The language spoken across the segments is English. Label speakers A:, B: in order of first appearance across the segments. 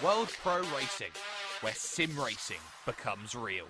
A: World Pro Racing, where sim racing becomes real.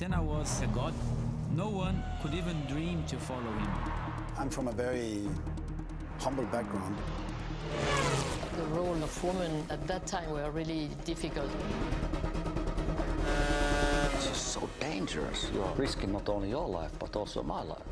B: Senna was a god. No one could even dream to follow him.
C: I'm from a very humble background.
D: The role of women at that time were really difficult.
E: It's just so dangerous. You're risking not only your life, but also my life.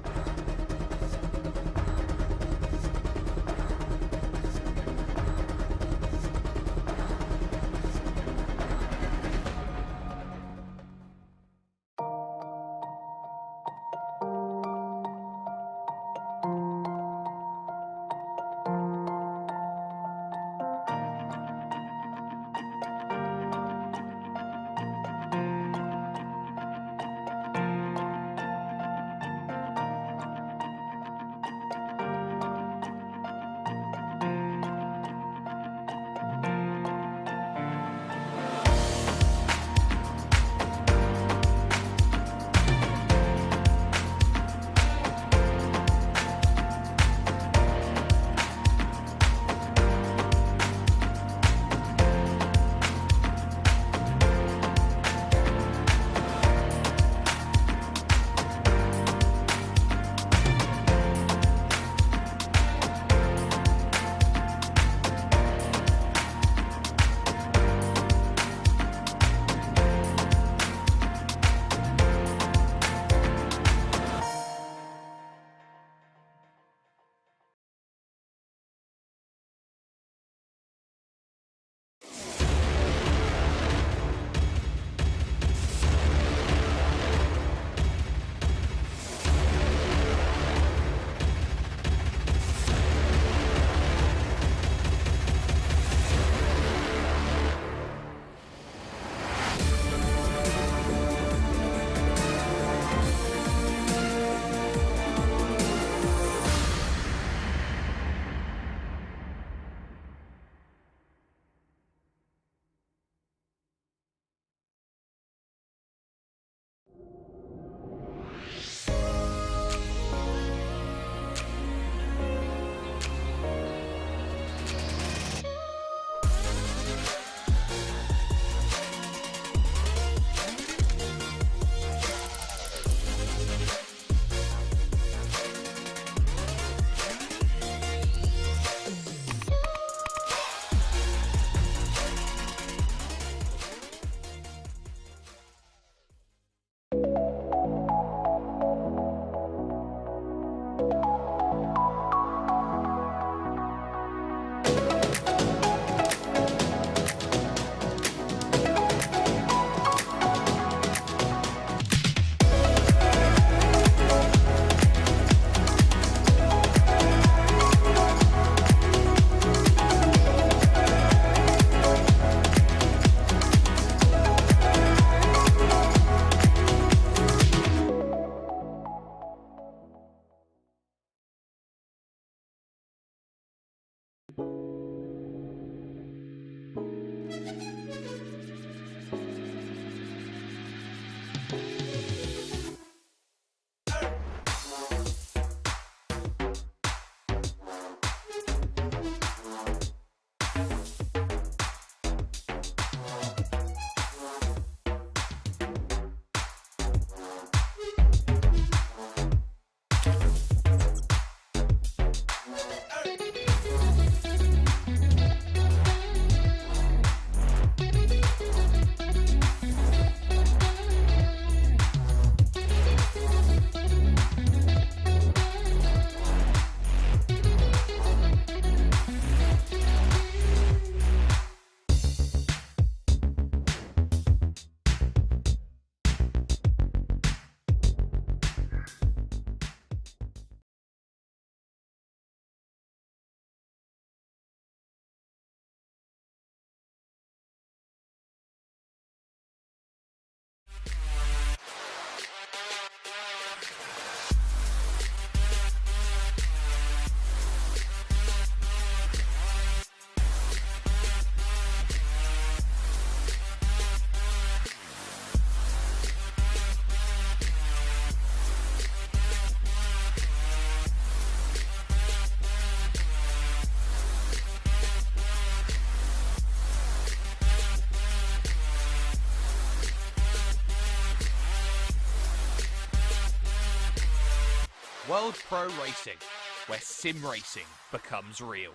A: World Pro Racing, where sim racing becomes real.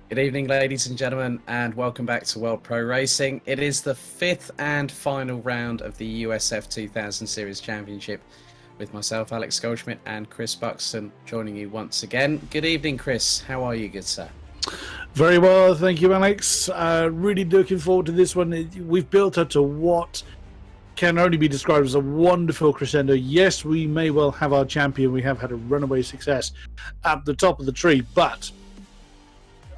F: Good evening, ladies and gentlemen, and welcome back to World Pro Racing. It is the fifth and final round of the USF 2000 Series Championship with myself, Alex Goldschmidt, and Chris Buxton joining you once again. Good evening, Chris. How are you, good sir?
G: Very well, thank you, Alex. Really looking forward to this one. We've built up to what can only be described as a wonderful crescendo. Yes, we may well have our champion. We have had a runaway success at the top of the tree, but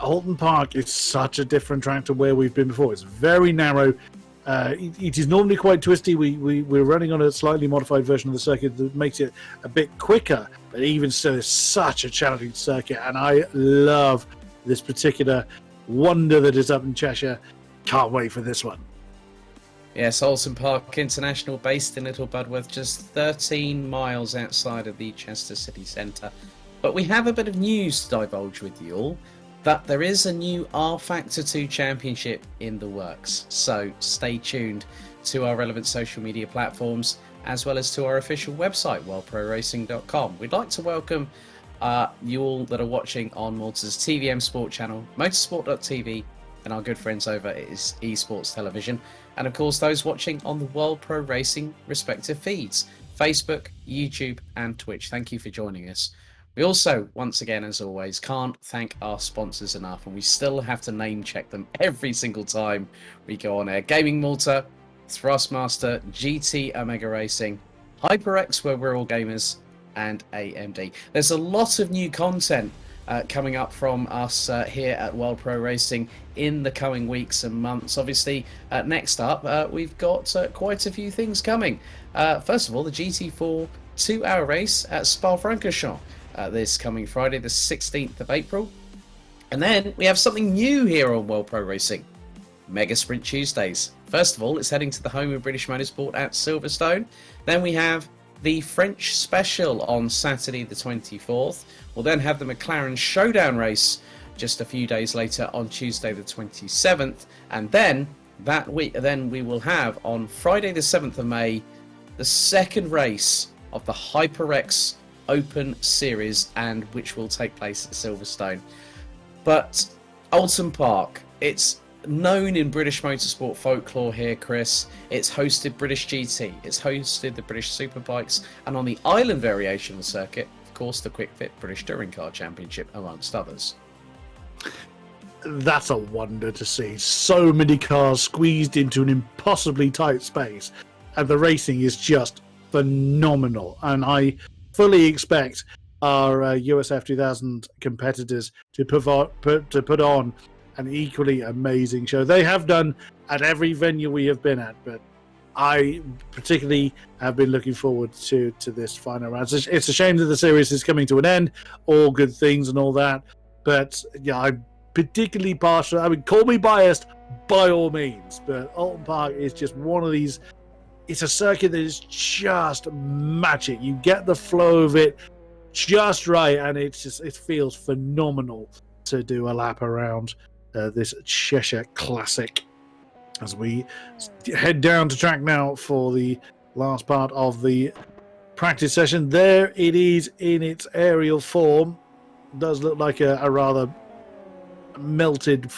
G: Oulton Park is such a different track to where we've been before. It's very narrow. It is normally quite twisty. We're running on a slightly modified version of the circuit that makes it a bit quicker, but even still, it's such a challenging circuit, and I love this particular wonder that is up in Cheshire. Can't wait for this one.
F: Yes, Oulton Park International, based in Little Budworth, just 13 miles outside of the Chester city centre. But we have a bit of news to divulge with you all. That there is a new R Factor 2 championship in the works. So stay tuned to our relevant social media platforms as well as to our official website, worldproracing.com. We'd like to welcome you all that are watching on Malta's TVM Sport channel, motorsport.tv, and our good friends over at eSports Television. And of course, those watching on the World Pro Racing respective feeds, Facebook, YouTube, and Twitch. Thank you for joining us. We also, once again, as always, can't thank our sponsors enough, and we still have to name check them every single time we go on air. Gaming Malta, Thrustmaster, GT Omega Racing, HyperX, where we're all gamers, and AMD. There's a lot of new content coming up from us here at World Pro Racing in the coming weeks and months. Obviously, next up, we've got quite a few things coming. First of all, the GT4 2-hour race at Spa-Francorchamps. This coming Friday, the 16th of April. And then we have something new here on World Pro Racing, Mega Sprint Tuesdays. First of all, it's heading to the home of British Motorsport at Silverstone. Then we have the French Special on Saturday the 24th. We'll then have the McLaren Showdown race just a few days later on Tuesday the 27th. And then that week, we will have on Friday the 7th of May, the second race of the HyperX Open Series, and which will take place at Silverstone. But Oulton Park, it's known in British motorsport folklore here, Chris. It's hosted British GT, it's hosted the British Superbikes, and on the island variation of the circuit, of course, the Quick Fit British Touring Car Championship, amongst others.
G: That's a wonder to see. So many cars squeezed into an impossibly tight space, and the racing is just phenomenal. And I fully expect our USF 2000 competitors to put on an equally amazing show. They have done at every venue we have been at, but I particularly have been looking forward to this final round. It's a shame that the series is coming to an end, all good things and all that, but yeah, I'm particularly partial. I mean, call me biased by all means, but Oulton Park is just one of these. It's a circuit that is just magic. You get the flow of it just right, and it feels phenomenal to do a lap around this Cheshire classic. As we head down to track now for the last part of the practice session. There it is in its aerial form. Does look like a rather melted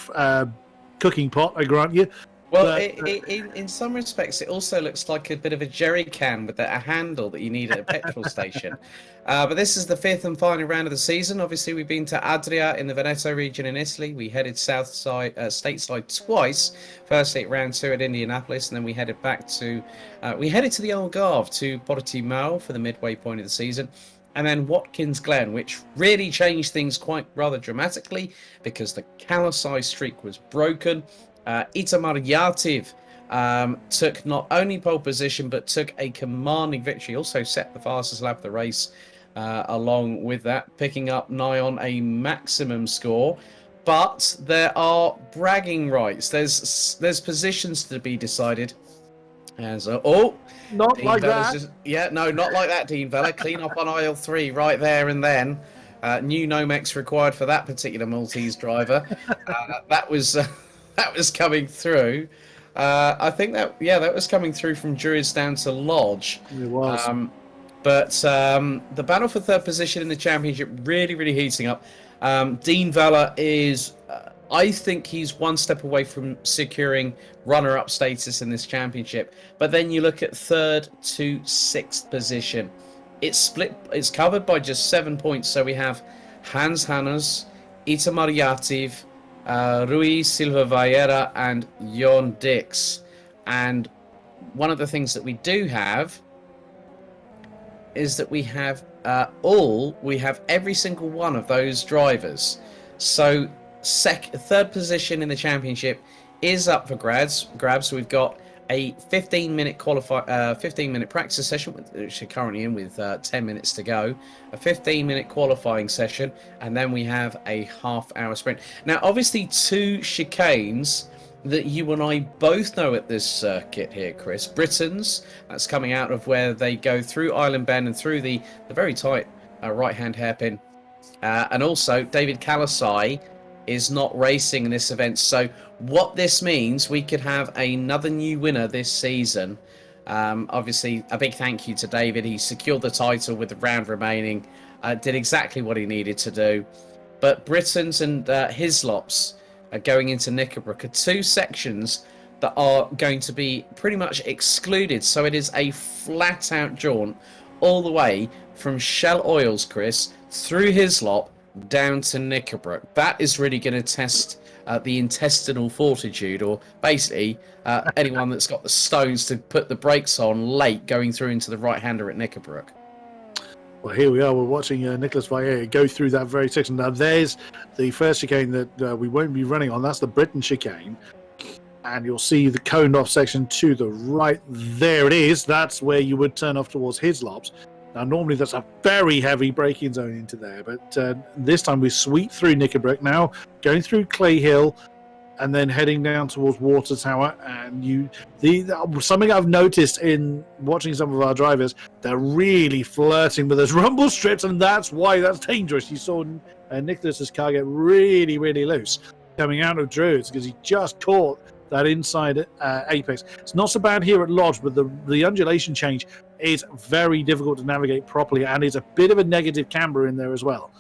G: cooking pot, I grant you.
F: Well, in some respects, it also looks like a bit of a jerry can with a handle that you need at a petrol station. But this is the fifth and final round of the season. Obviously, we've been to Adria in the Veneto region in Italy. We headed stateside twice. Firstly at round 2 at Indianapolis, and then we headed back to the Algarve to Portimao for the midway point of the season. And then Watkins Glen, which really changed things quite rather dramatically because the Kalasai streak was broken. Itamar Yativ took not only pole position but took a commanding victory. Also set the fastest lap of the race along with that, picking up nigh on a maximum score. But there are bragging rights. There's positions to be decided. As not
G: Dean like Vella's that.
F: No, not like that, Dean Vella. Clean up on aisle 3 right there and then. New Nomex required for that particular Maltese driver. That was that was coming through. I think that was coming through from Druids down to Lodge.
G: It was.
F: But the battle for third position in the championship really heating up. Dean Vella is, I think he's one step away from securing runner-up status in this championship. But then you look at third to sixth position. It's split. It's covered by just 7 points. So we have Hans Hannes, Itamar Yativ, Rui Silva Vieira, and Jon Dix. And one of the things that we do have is that we have every single one of those drivers. So third position in the championship is up for grabs. We've got a 15-minute 15-minute practice session, which we're currently in with 10 minutes to go. A 15-minute qualifying session, and then we have a half-hour sprint. Now, obviously, 2 chicanes that you and I both know at this circuit here, Chris. Britain's, that's coming out of where they go through Island Bend and through the very tight right-hand hairpin. And also, David Kalasai is not racing in this event. So what this means, we could have another new winner this season. Obviously, a big thank you to David. He secured the title with the round remaining. Did exactly what he needed to do. But Britain's and Hislops going into Knickerbrook are 2 sections that are going to be pretty much excluded. So it is a flat-out jaunt all the way from Shell Oils, Chris, through Hislop down to Knickerbrook. That is really going to test the intestinal fortitude, or basically anyone that's got the stones to put the brakes on late going through into the right-hander at Knickerbrook.
G: Well, here we are. We're watching Nicholas Vieira go through that very section. Now, there's the first chicane that we won't be running on. That's the Britain chicane. And you'll see the coned off section to the right. There it is. That's where you would turn off towards Hislops. Now, normally that's a very heavy braking zone into there. But this time we sweep through Knickerbrook now, going through Clay Hill, and then heading down towards Water Tower. And something I've noticed in watching some of our drivers, they're really flirting with those rumble strips, and that's why that's dangerous. You saw Nicholas's car get really loose coming out of Druids because he just caught that inside apex. It's not so bad here at Lodge, but the undulation change is very difficult to navigate properly, and it's a bit of a negative camber in there as well.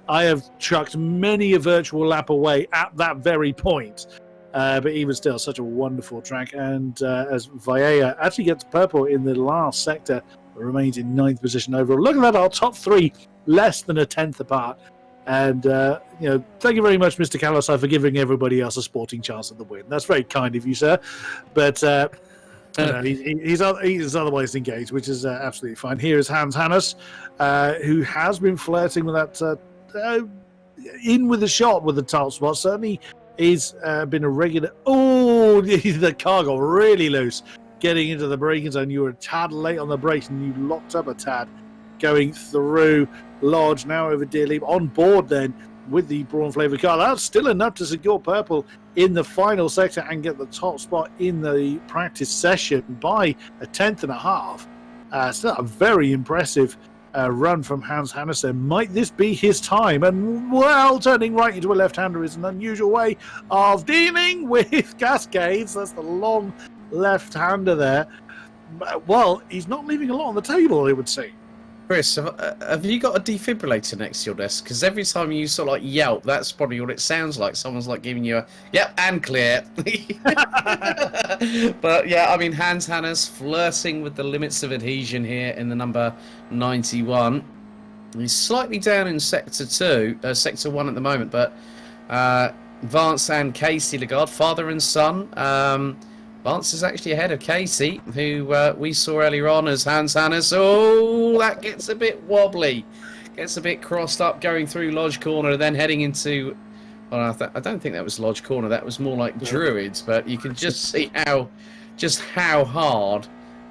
G: I have chucked many a virtual lap away at that very point, but even still, such a wonderful track. And as Vieira actually gets purple in the last sector, remains in 9th position overall. Look at that, our top 3 less than a 10th apart. And thank you very much, Mr. Kalasai, for giving everybody else a sporting chance at the win. That's very kind of you, sir. But he's otherwise engaged, which is absolutely fine. Here is Hans Hannes, who has been flirting with that. In with the shot with the top spot. Certainly he's been a regular. Oh, the car got really loose getting into the braking zone. You were a tad late on the brakes and you locked up a tad going through Lodge, now over Deer Leap, on board then with the Brawn Flavoured car. That's still enough to secure purple in the final sector and get the top spot in the practice session by a 10th and a half. Still a very impressive run from Hans Hannes. Might this be his time? And well, turning right into a left-hander is an unusual way of dealing with Cascades. That's the long left-hander there. Well, he's not leaving a lot on the table, it would seem.
F: Chris, have you got a defibrillator next to your desk? Because every time you sort of like yelp, that's probably what it sounds like. Someone's like giving you a yep and clear. But yeah, I mean, Hans Hannes flirting with the limits of adhesion here in the number 91. He's slightly down in sector 1 at the moment, but Vance and Casey Lagarde, father and son. Vance is actually ahead of Casey, who we saw earlier on as Hans Hannes. Oh, that gets a bit wobbly. Gets a bit crossed up going through Lodge Corner and then heading into... Well, I don't think that was Lodge Corner. That was more like Druids, but you can just see how hard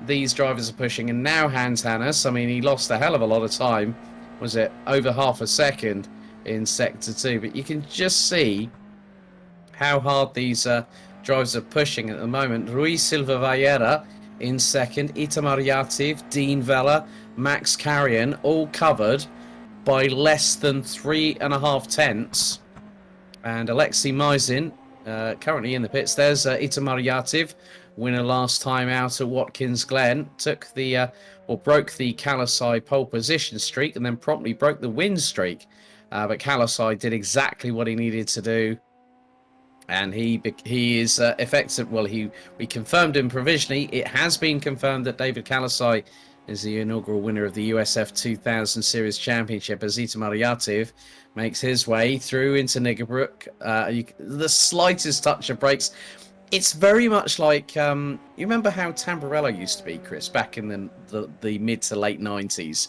F: these drivers are pushing. And now Hans Hannes, I mean, he lost a hell of a lot of time. Was it over half a second in Sector 2? But you can just see how hard these... drivers are pushing at the moment. Rui Silva Vieira in second, Itamar Yativ, Dean Vella, Max Carrion, all covered by less than 3.5 tenths. And Alexei Mizin currently in the pits. There's Itamar Yativ, winner last time out at Watkins Glen, took the broke the Kalasai pole position streak and then promptly broke the win streak. But Kalasai did exactly what he needed to do, and he is effective. Well, we confirmed him provisionally. It has been confirmed that David Kalasai is the inaugural winner of the USF 2000 Series Championship as Itamar Yativ makes his way through into Niggerbrook. The slightest touch of brakes. It's very much like you remember how Tamburello used to be, Chris, back in the mid to late 90s.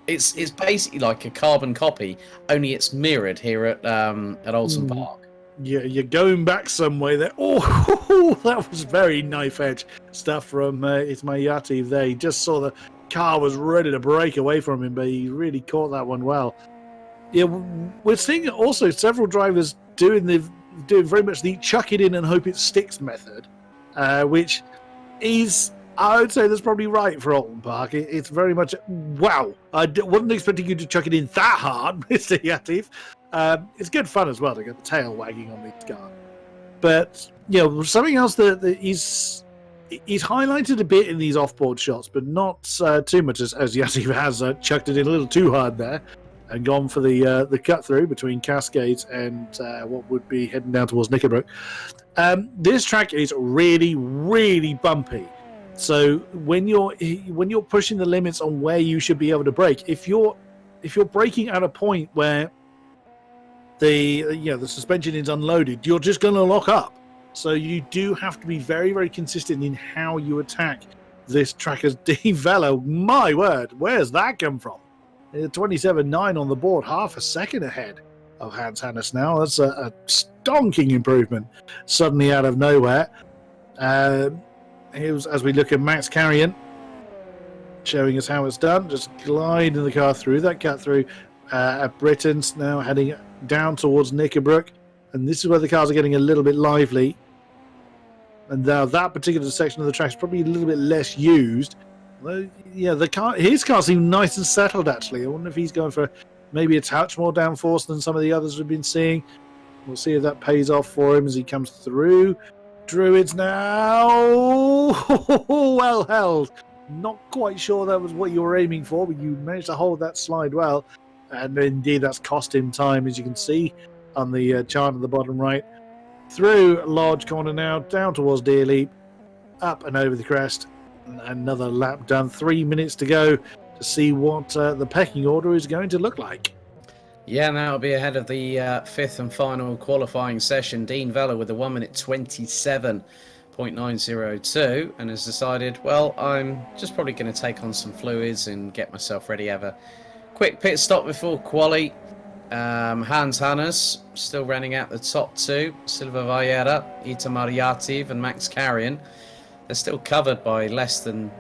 F: It's basically like a carbon copy, only it's mirrored here at Oulton Park.
G: Yeah, you're going back some way there. Oh, that was very knife edge stuff from Ismayati there. He just saw the car was ready to break away from him, but he really caught that one well. Yeah, we're seeing also several drivers doing very much the chuck it in and hope it sticks method, which is, I would say, that's probably right for Oulton Park. It's very much, wow, I wasn't expecting you to chuck it in that hard, Mr. Yatif. It's good fun as well to get the tail wagging on these cars. But, something else that he's highlighted a bit in these off-board shots, but not too much as Yatif has chucked it in a little too hard there and gone for the cut-through between Cascades and what would be heading down towards Knickerbrook. This track is really, really bumpy. So when you're pushing the limits on where you should be able to brake, if you're braking at a point where the suspension is unloaded, you're just going to lock up. So you do have to be very, very consistent in how you attack this track as D-Velo. My word, where's that come from? 27.9 on the board, half a second ahead of Hans Hannes now. That's a stonking improvement suddenly out of nowhere. Here's, as we look at Max Carrion, showing us how it's done, just gliding the car through that cut through at Britain's, now heading down towards Knickerbrook. And this is where the cars are getting a little bit lively. And now that particular section of the track is probably a little bit less used. Yeah, his car seemed nice and settled, actually. I wonder if he's going for maybe a touch more downforce than some of the others we've been seeing. We'll see if that pays off for him as he comes through. Druids now. Well held. Not quite sure that was what you were aiming for, but you managed to hold that slide well. And indeed, that's cost him time, as you can see on the chart at the bottom right. Through Lodge Corner now, down towards Deer Leap, up and over the crest. Another lap done. 3 minutes to go to see what the pecking order is going to look like.
F: Yeah, and that'll be ahead of the fifth and final qualifying session. Dean Vella with a 1 minute 27.902 and has decided, well, I'm just probably going to take on some fluids and get myself ready. Have a quick pit stop before quali. Hans Hannes still running out the top two. Silva Vallera, Itamar Yativ and Max Carrion. They're still covered by less than,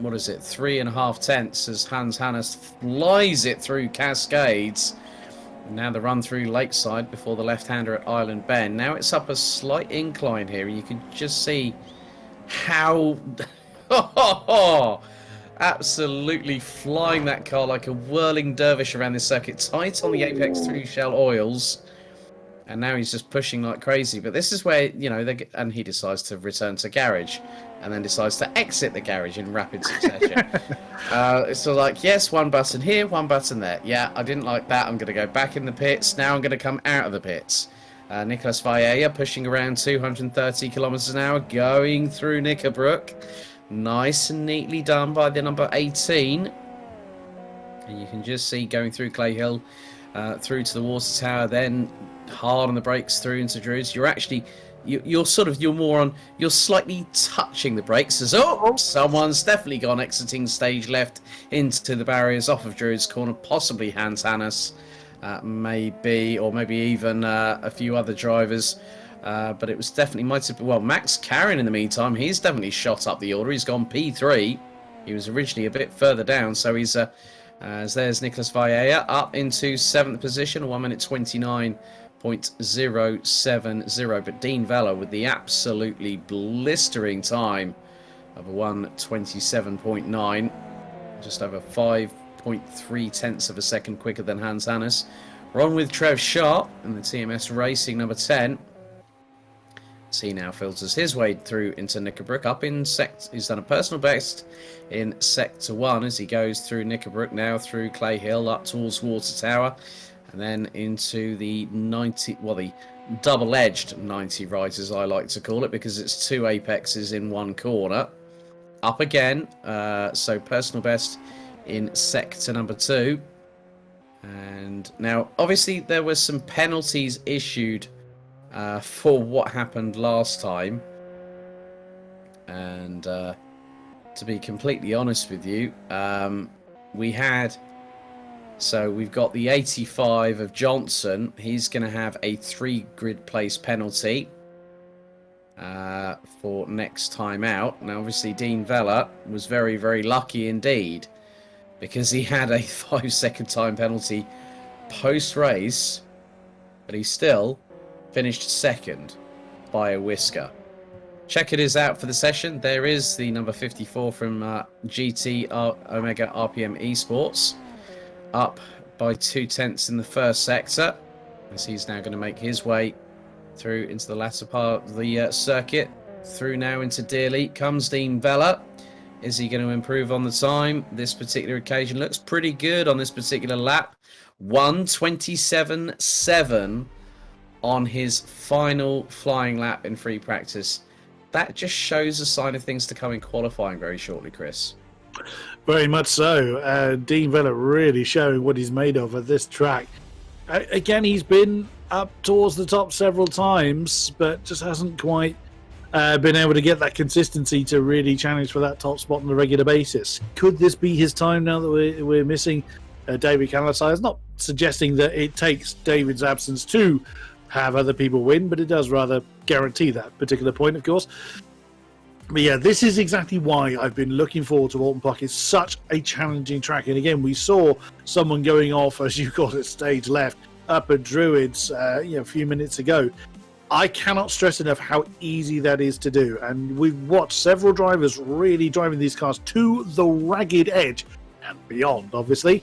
F: 3.5 tenths as Hans Hannes flies it through Cascades. Now the run through Lakeside before the left-hander at Island Bend. Now it's up a slight incline here. You can just see how absolutely flying that car like a whirling dervish around this circuit. Tight on the apex through Shell Oils. And now he's just pushing like crazy. But this is where, and he decides to return to garage and then decides to exit the garage in rapid succession. So like, yes, one button here, one button there. Yeah, I didn't like that. I'm going to go back in the pits. Now I'm going to come out of the pits. Nicolas Vallera pushing around 230 kilometers an hour, going through Knickerbrook. Nice and neatly done by the number 18. And you can just see going through Clay Hill, through to the water tower, then hard on the brakes through into Druids. You're slightly touching the brakes as someone's definitely gone exiting stage left into the barriers off of Druids corner, possibly Hans Hannes, maybe even a few other drivers, but it was definitely Max Carrion in the meantime. He's definitely shot up the order. He's gone P3. He was originally a bit further down, so he's as there's Nicolas Vallera up into 7th position, 1 minute 29.070. But Dean Vella with the absolutely blistering time of a 1:27.9, just over 5 0.3 tenths of a second quicker than Hans Hannes. We're on with Trev Sharp in the TMS Racing number 10. He now filters his way through into Knickerbrook. Up in he's done a personal best in Sector 1 as he goes through Knickerbrook, now through Clay Hill, up towards Water Tower, and then into the 90, well, the double-edged 90 right, as I like to call it, because it's two apexes in one corner. Up again, so personal best in Sector number 2. And now, obviously, there were some penalties issued for what happened last time, and to be completely honest with you, we've got the 85 of Johnson. He's going to have a 3 grid place penalty for next time out. Now obviously Dean Vella was very, very lucky indeed, because he had a 5-second time penalty post race, but he still finished second by a whisker. Check it is out for the session. There is the number 54 from GT Omega RPM Esports, up by 2 tenths in the first sector, as he's now going to make his way through into the latter part of the circuit. Through now into Deerleap comes Dean Vella. Is he going to improve on the time? This particular occasion looks pretty good on this particular lap. 1:27.7 on his final flying lap in free practice. That just shows a sign of things to come in qualifying very shortly, Chris.
G: Very much so. Dean Vella really showing what he's made of at this track. Again, he's been up towards the top several times, but just hasn't quite been able to get that consistency to really challenge for that top spot on a regular basis. Could this be his time now that we're missing David Calasai? It's not suggesting that it takes David's absence to have other people win, but it does rather guarantee that particular point, of course. But yeah, this is exactly why I've been looking forward to Oulton Park. It's such a challenging track, and again, we saw someone going off, as you call it, stage left up at Druids a few minutes ago. I cannot stress enough how easy that is to do, and we've watched several drivers really driving these cars to the ragged edge and beyond, obviously.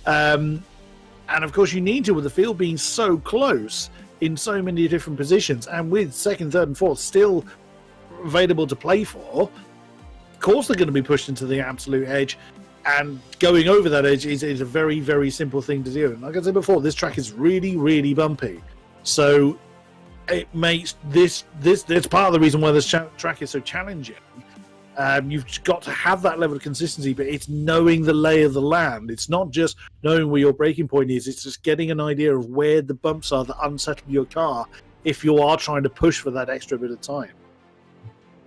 G: And of course, you need to, with the field being so close in so many different positions, and with second, third, and fourth still available to play for, of course they're going to be pushed into the absolute edge, and going over that edge is a very, very simple thing to do. And like I said before, this track is really, really bumpy, so it makes this part of the reason why this track is so challenging. You've got to have that level of consistency, but it's knowing the lay of the land. It's not just knowing where your braking point is, it's just getting an idea of where the bumps are that unsettle your car if you are trying to push for that extra bit of time.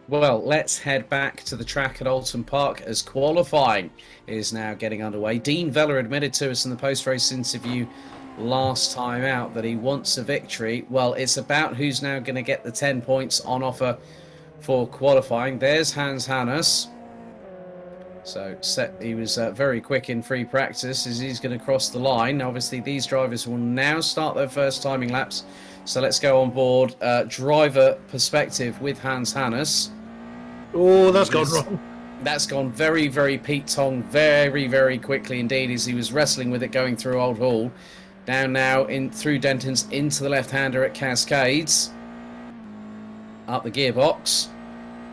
F: Well, let's head back to the track at Oulton Park as qualifying is now getting underway. Dean Vella admitted to us in the post-race interview last time out that he wants a victory. Well, it's about who's now going to get the 10 points on offer for qualifying. There's Hans Hannes. So he was very quick in free practice as he's going to cross the line. Obviously, these drivers will now start their first timing laps. So let's go on board driver perspective with Hans Hannes.
G: Oh, that's gone wrong.
F: That's gone very, very Pete Tong, very, very quickly indeed, as he was wrestling with it going through Old Hall. Down now in through Denton's into the left-hander at Cascades. Up the gearbox.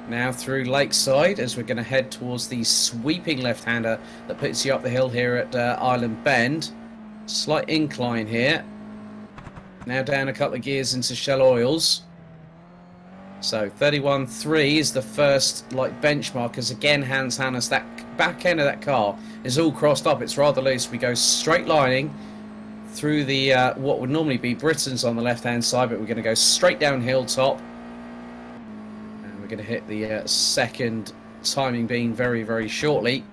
F: Now through Lakeside as we're going to head towards the sweeping left-hander that puts you up the hill here at Island Bend. Slight incline here. Now down a couple of gears into Shell Oils. So 31.3 is the first benchmark, as again Hans Hannes, that back end of that car is all crossed up. It's rather loose. We go straight lining through the what would normally be Britain's on the left-hand side, but we're going to go straight down hilltop. And we're going to hit the second timing beam very, very shortly.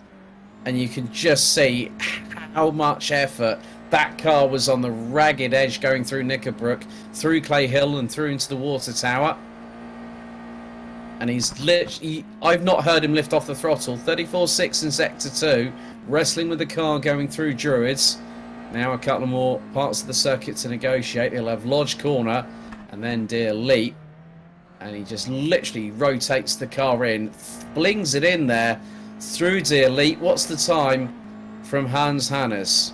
F: And you can just see how much effort that car was on the ragged edge going through Knickerbrook, through Clay Hill and through into the Water Tower. And he's literally, I've not heard him lift off the throttle. 34.6 in Sector 2, wrestling with the car going through Druids. Now a couple of more parts of the circuit to negotiate. He'll have Lodge Corner and then Deer Leap. And he just literally rotates the car in, blings it in there through Deer Leap. What's the time? from Hans Hannes.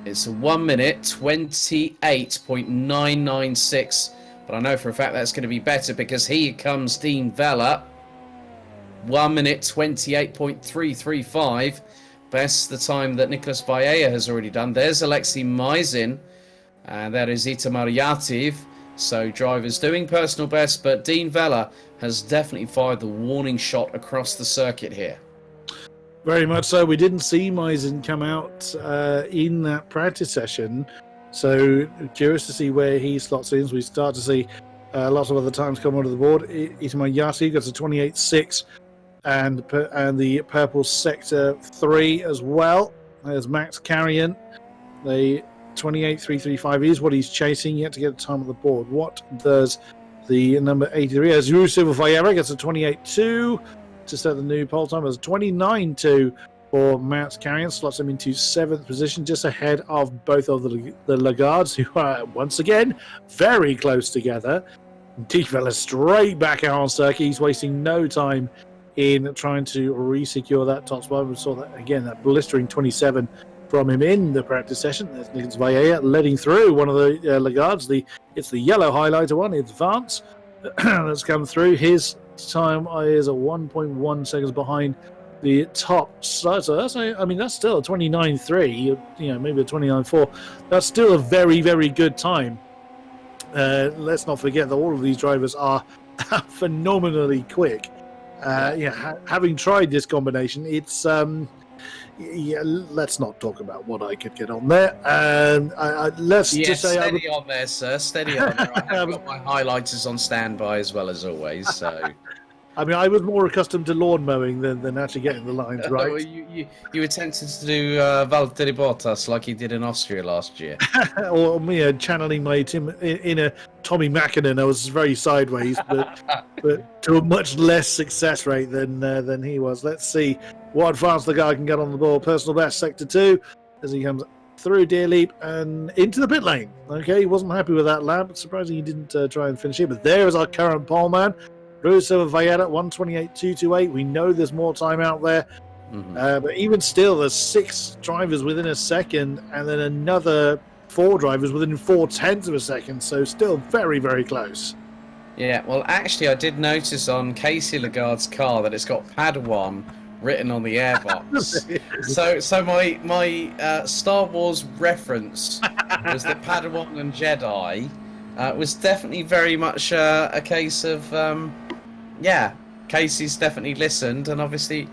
F: It's a 1 minute 28.996, but I know for a fact that's going to be better because here comes Dean Vella. 1 minute 28.335. Best the time that Nicholas Baella has already done. There's Alexei Mizin, and that is Itamar Yativ. So drivers doing personal best, but Dean Vella has definitely fired the warning shot across the circuit here.
G: Very much so. We didn't see Mizin come out in that practice session, so curious to see where he slots in. So we start to see lots of other times come onto the board. Itamar Yativ gets a 28.6. And the purple sector 3 as well. There's Max Carrion. The 28.335 is what he's chasing, yet to get a time on the board. What does the number 83 as Yusuf Vayera gets a 28.2 to set the new pole time as 29.2 for Max Carrion, slots him into 7th position, just ahead of both of the Lagardes, who are once again very close together. Dean Vella straight back out on circuit. He's wasting no time in trying to re-secure that top spot. We saw that again, that blistering 27 from him in the practice session. There's Nicholas Baella letting through one of the Lagardes. It's the yellow highlighter one. It's Vance that's come through. His time is a 1.1 seconds behind the top. So that's, I mean, that's still a 29.3. Maybe a 29.4. That's still a very, very good time. Let's not forget that all of these drivers are phenomenally quick. Having tried this combination, it's let's not talk about what I could get on there. Let's just say
F: steady on there, sir. Steady on there. I have got my highlighters on standby as well as always. So,
G: I mean, I was more accustomed to lawn mowing than actually getting the lines right.
F: Well, you were tempted to do Valtteri Bottas like he did in Austria last year,
G: or me channeling my inner Tommy Mäkinen. I was very sideways, but to a much less success rate than he was. Let's see what advance the guy can get on the ball. Personal best, sector 2, as he comes through Deer Leap and into the pit lane. Okay, he wasn't happy with that lap. Surprising he didn't try and finish it. But there is our current pole man, Russo Valletta, 128.228. We know there's more time out there. But even still, there's 6 drivers within a second, and then another 4 drivers within 0.4 of a second. So still very, very close.
F: Yeah, well, actually, I did notice on Casey Lagarde's car that it's got Padawan written on the airbox. so my Star Wars reference was that Padawan and Jedi was definitely very much a case of Casey's definitely listened, and obviously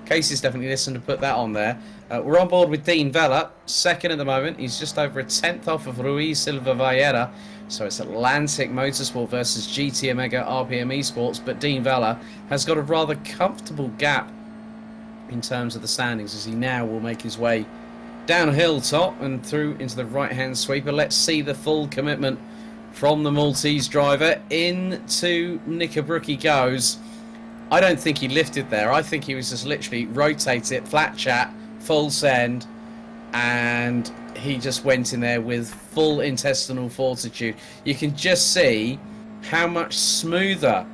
F: Casey's definitely listened to put that on there. We're on board with Dean Vella, second at the moment. He's just over a 10th off of Ruiz Silva Vallera. So it's Atlantic Motorsport versus GT Omega RPM Esports, but Dean Vella has got a rather comfortable gap in terms of the standings as he now will make his way down hilltop and through into the right-hand sweeper. Let's see the full commitment from the Maltese driver. Into Knickerbrook he goes. I don't think he lifted there. I think he was just literally rotate it, flat chat, full send, and he just went in there with full intestinal fortitude. You can just see how much smoother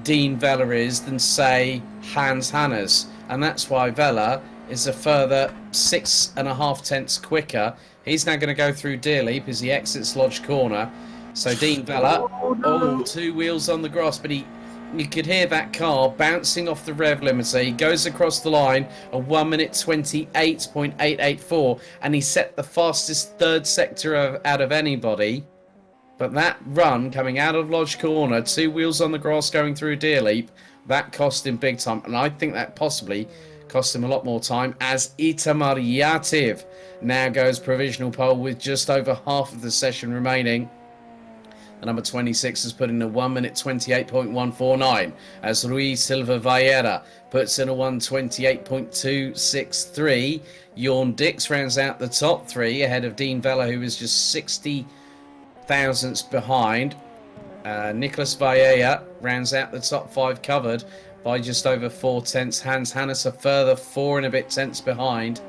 F: Dean Vella is than, say, Hans Hannes. And that's why Vella is a further 6.5 tenths quicker. He's now going to go through Deer Leap as he exits Lodge Corner. So Dean Vella, 2 wheels on the grass, but you could hear that car bouncing off the rev limiter. He goes across the line, a 1 minute 28.884, and he set the fastest third sector out of anybody. But that run coming out of Lodge Corner, 2 wheels on the grass going through Deer Leap, that cost him big time. And I think that possibly cost him a lot more time, as Itamar Yativ now goes provisional pole with just over half of the session remaining. The number 26 has put in a 1 minute 28.149 as Ruiz Silva Vallera puts in a 1:28.263. Jorn Dix rounds out the top 3 ahead of Dean Vella, who is just 60 thousandths behind. Nicholas Baella rounds out the top 5 covered by just over 4 tenths. Hans Hannes a further 4 and a bit tenths behind.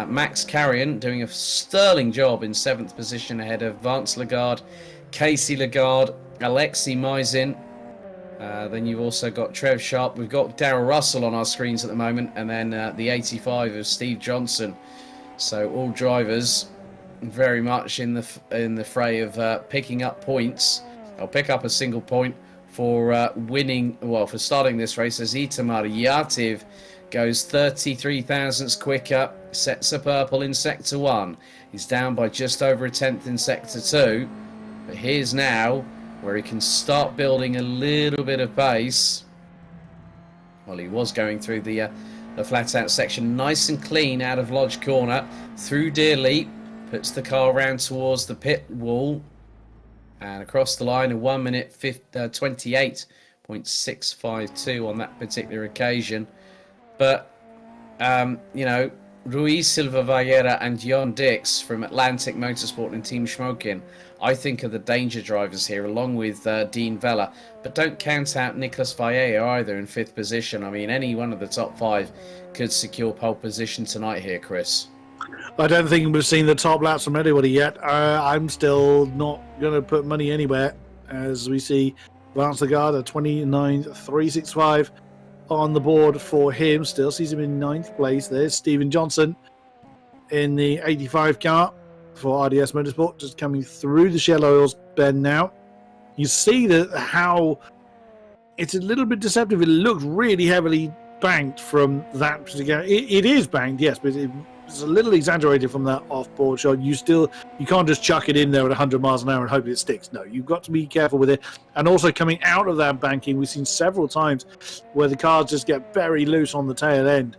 F: Max Carrion doing a sterling job in 7th position ahead of Vance Lagarde, Casey Lagarde, Alexei Mizin, Then you've also got Trev Sharp. We've got Darrell Russell on our screens at the moment, and then the 85 of Steve Johnson. So all drivers very much in the fray of picking up points. They'll pick up a single point for winning. Well, for starting this race, as Itamar Yativ goes 33 thousandths quicker, sets a purple in Sector 1. He's down by just over a tenth in Sector 2. But here's now where he can start building a little bit of pace. Well, he was going through the flat out section nice and clean out of Lodge Corner, through Deer Leap, puts the car around towards the pit wall, and across the line in 1 minute 28.652 on that particular occasion. But, Ruiz Silva Vallera and Jon Dix from Atlantic Motorsport and Team Schmokin, I think, are the danger drivers here, along with Dean Vella. But don't count out Nicolas Vallejo either in 5th position. I mean, any one of the top 5 could secure pole position tonight here, Chris.
G: I don't think we've seen the top laps from anybody yet. I'm still not going to put money anywhere, as we see Vance Lagarde at 29.365 on the board for him. Still sees him in 9th place. There's Stephen Johnson in the 85 car for RDS Motorsport, just coming through the Shell Oils bend now. You see that how it's a little bit deceptive. It looks really heavily banked from that particular. It is banked, yes, but it's a little exaggerated from that off-board shot. You can't just chuck it in there at 100 miles an hour and hope it sticks. No, you've got to be careful with it. And also coming out of that banking, we've seen several times where the cars just get very loose on the tail end.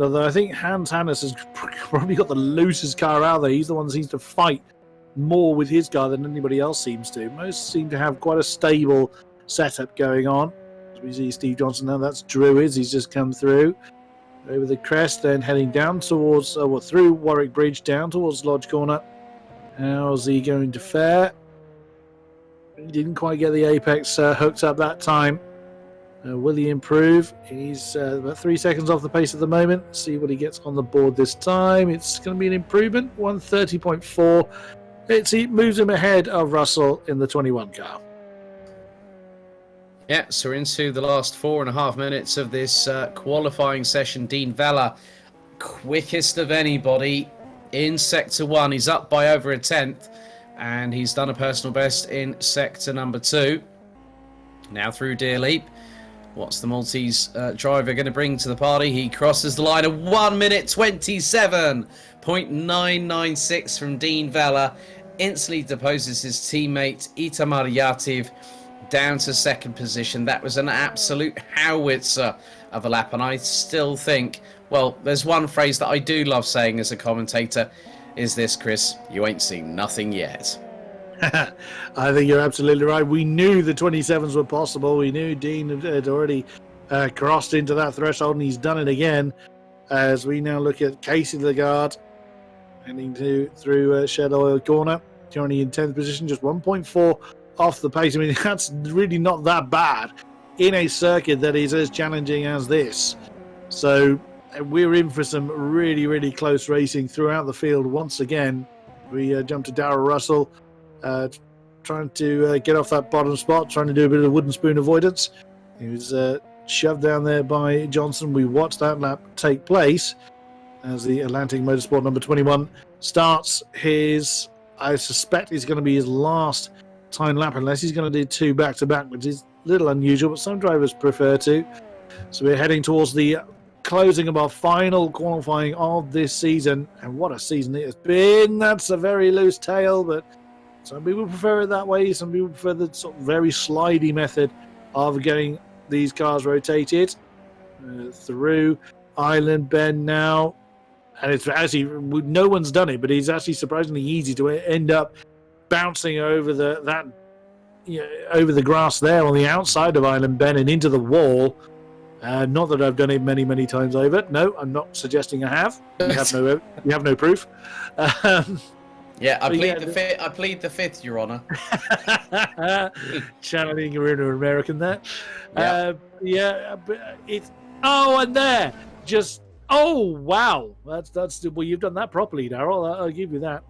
G: Although I think Hans Hannes has probably got the loosest car out there. He's the one that seems to fight more with his car than anybody else seems to. Most seem to have quite a stable setup going on. As we see Steve Johnson now, that's Druids. He's just come through over the crest, then heading down towards, through Warwick Bridge, down towards Lodge Corner. How's he going to fare? He didn't quite get the apex hooked up that time. Will he improve? He's about 3 seconds off the pace at the moment. See what he gets on the board this time. It's going to be an improvement, 130.4. It moves him ahead of Russell in the 21 car.
F: Yeah, so we're into the last 4.5 minutes of this qualifying session. Dean Vella, quickest of anybody in Sector 1. He's up by over a tenth, and he's done a personal best in Sector number 2. Now through Deer Leap. What's the Maltese driver going to bring to the party? He crosses the line at 1 minute 27.996 from Dean Vella. Instantly deposes his teammate Itamar Yativ down to 2nd position. That was an absolute howitzer of a lap. And I still think, well, there's one phrase that I do love saying as a commentator, is this, Chris: you ain't seen nothing yet.
G: I think you're absolutely right. We knew the 27s were possible. We knew Dean had already crossed into that threshold, and he's done it again. As we now look at Casey Lagarde heading through Shed Oil Corner, currently in 10th position, just 1.4 off the pace. I mean, that's really not that bad in a circuit that is as challenging as this. So we're in for some really, really close racing throughout the field once again. We jump to Darrell Russell, trying to get off that bottom spot, trying to do a bit of wooden spoon avoidance. He was shoved down there by Johnson. We watched that lap take place as the Atlantic Motorsport number 21 starts his, I suspect it's going to be his last time lap, unless he's going to do 2 back-to-back, which is a little unusual, but some drivers prefer to. So we're heading towards the closing of our final qualifying of this season, and what a season it has been. That's a very loose tail, but some people prefer it that way. Some people prefer the sort of very slidey method of getting these cars rotated through Island Bend now. And it's actually, no one's done it, but it's actually surprisingly easy to end up bouncing over over the grass there on the outside of Island Bend and into the wall. Not that I've done it many, many times over. No, I'm not suggesting I have. You have no proof.
F: Yeah, I plead the fifth, Your Honour.
G: Channeling your inner American there.
F: Yeah.
G: But it's and there, just wow. That's well, you've done that properly, Darrell. I'll give you that.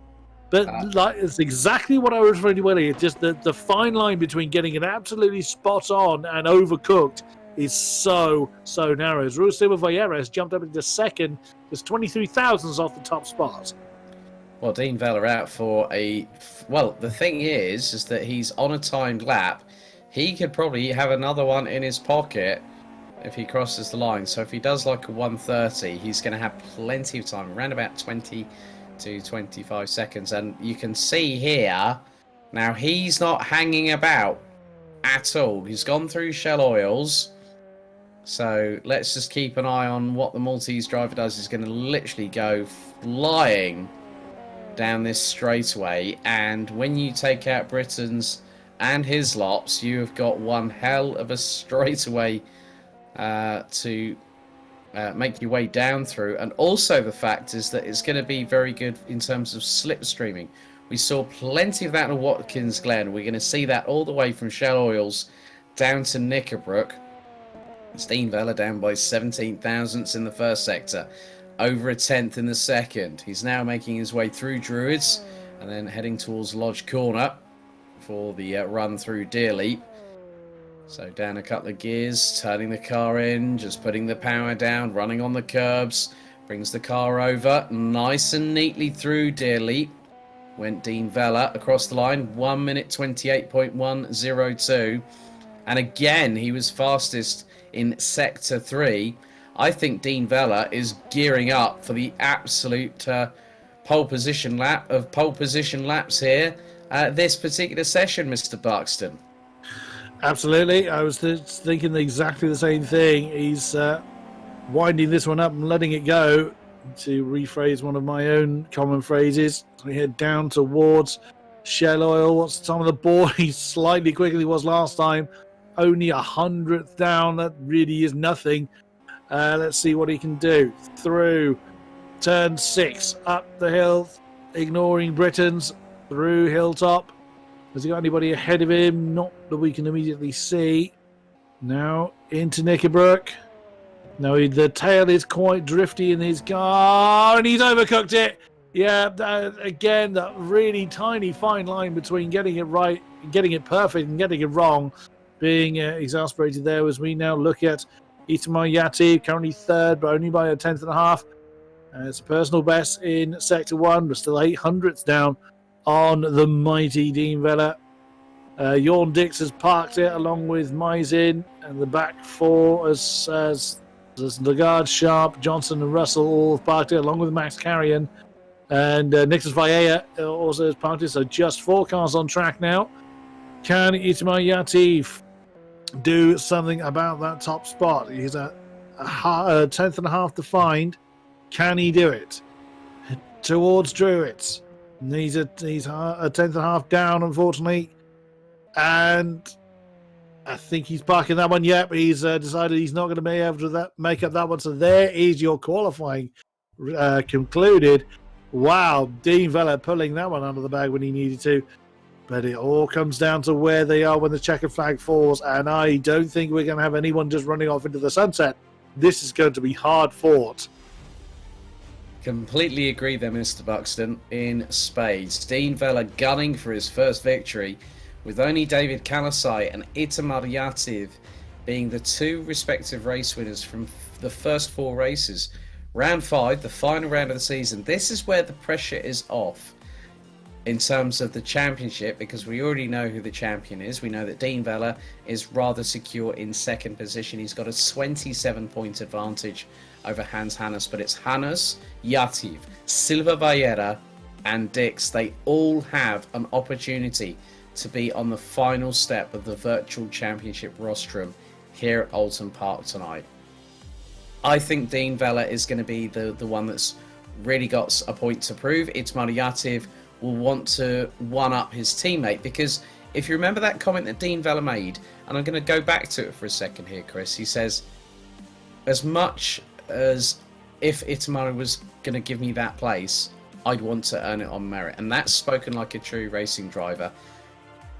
G: But like, it's exactly what I was referring to earlier. Just the fine line between getting it absolutely spot on and overcooked is so narrow. As Ruiz Silva Vieira has jumped up into second, there's 23 thousandths off the top spot.
F: Well, Dean Vella out for a... Well, the thing is that he's on a timed lap. He could probably have another one in his pocket if he crosses the line. So if he does like a 1:30, he's going to have plenty of time, around about 20 to 25 seconds. And you can see here, now he's not hanging about at all. He's gone through Shell Oils. So let's just keep an eye on what the Maltese driver does. He's going to literally go flying down this straightaway. And when you take out Britain's and his lops, you have got one hell of a straightaway to make your way down through. And also the fact is that it's going to be very good in terms of slipstreaming. We saw plenty of that in Watkins Glen. We're going to see that all the way from Shell Oils down to Knickerbrook. Dean Vella down by 17 thousandths in the first sector, over a tenth in the second. He's now making his way through Druids and then heading towards Lodge Corner for the run through Deerleap. So down a couple of gears, turning the car in, just putting the power down, running on the curbs, brings the car over nice and neatly through Deerleap. Went Dean Vella across the line, 1 minute 28.102. And again, he was fastest in Sector 3. I think Dean Vella is gearing up for the absolute pole position lap of pole position laps here this particular session, Mr. Buxton.
G: Absolutely. I was thinking exactly the same thing. He's winding this one up and letting it go, to rephrase one of my own common phrases. We head down towards Shell Oil. What's the time of the board? He's slightly quicker than he was last time. Only 100th down. That really is nothing. Let's see what he can do. Through turn 6, up the hill, ignoring Britons, through Hilltop. Has he got anybody ahead of him? Not that we can immediately see. Now into Knickerbrook. Now the tail is quite drifty in his car, and he's overcooked it. Yeah, again, that really tiny fine line between getting it right, getting it perfect, and getting it wrong, being exasperated there as we now look at Itamar Yati, currently third, but only by a tenth and a half. It's a personal best in Sector 1, but still 800ths down on the mighty Dean Vella. Jorn Dix has parked it along with Mizin, and the back four as Lagarde, Sharp, Johnson and Russell all have parked it along with Max Carrion. And Nicholas Vieira also has parked it, so just 4 cars on track now. Can Itamar Yati do something about that top spot? He's a tenth and a half to find. Can he do it? Towards Druids. He's a tenth and a half down, unfortunately. And I think he's parking that one yet, but he's decided he's not going to be able to make up that one. So there is your qualifying concluded. Wow, Dean Vella pulling that one out of the bag when he needed to. But it all comes down to where they are when the checkered flag falls, and I don't think we're going to have anyone just running off into the sunset. This is going to be hard fought.
F: Completely agree there, Mr. Buxton, in spades. Dean Vella gunning for his first victory, with only David Kalasai and Itamar Yativ being the 2 respective race winners from the first 4 races. Round 5, the final round of the season. This is where the pressure is off in terms of the championship, because we already know who the champion is. We know that Dean Vella is rather secure in second position. He's got a 27-point advantage over Hans Hannes, but it's Hannes, Yativ, Silva Vieira and Dix. They all have an opportunity to be on the final step of the virtual championship rostrum here at Oulton Park tonight. I think Dean Vella is going to be the one that's really got a point to prove. Itamar Yativ will want to one-up his teammate, because if you remember that comment that Dean Vella made, and I'm going to go back to it for a second here, Chris, he says, as much as if Itamar was going to give me that place, I'd want to earn it on merit. And that's spoken like a true racing driver.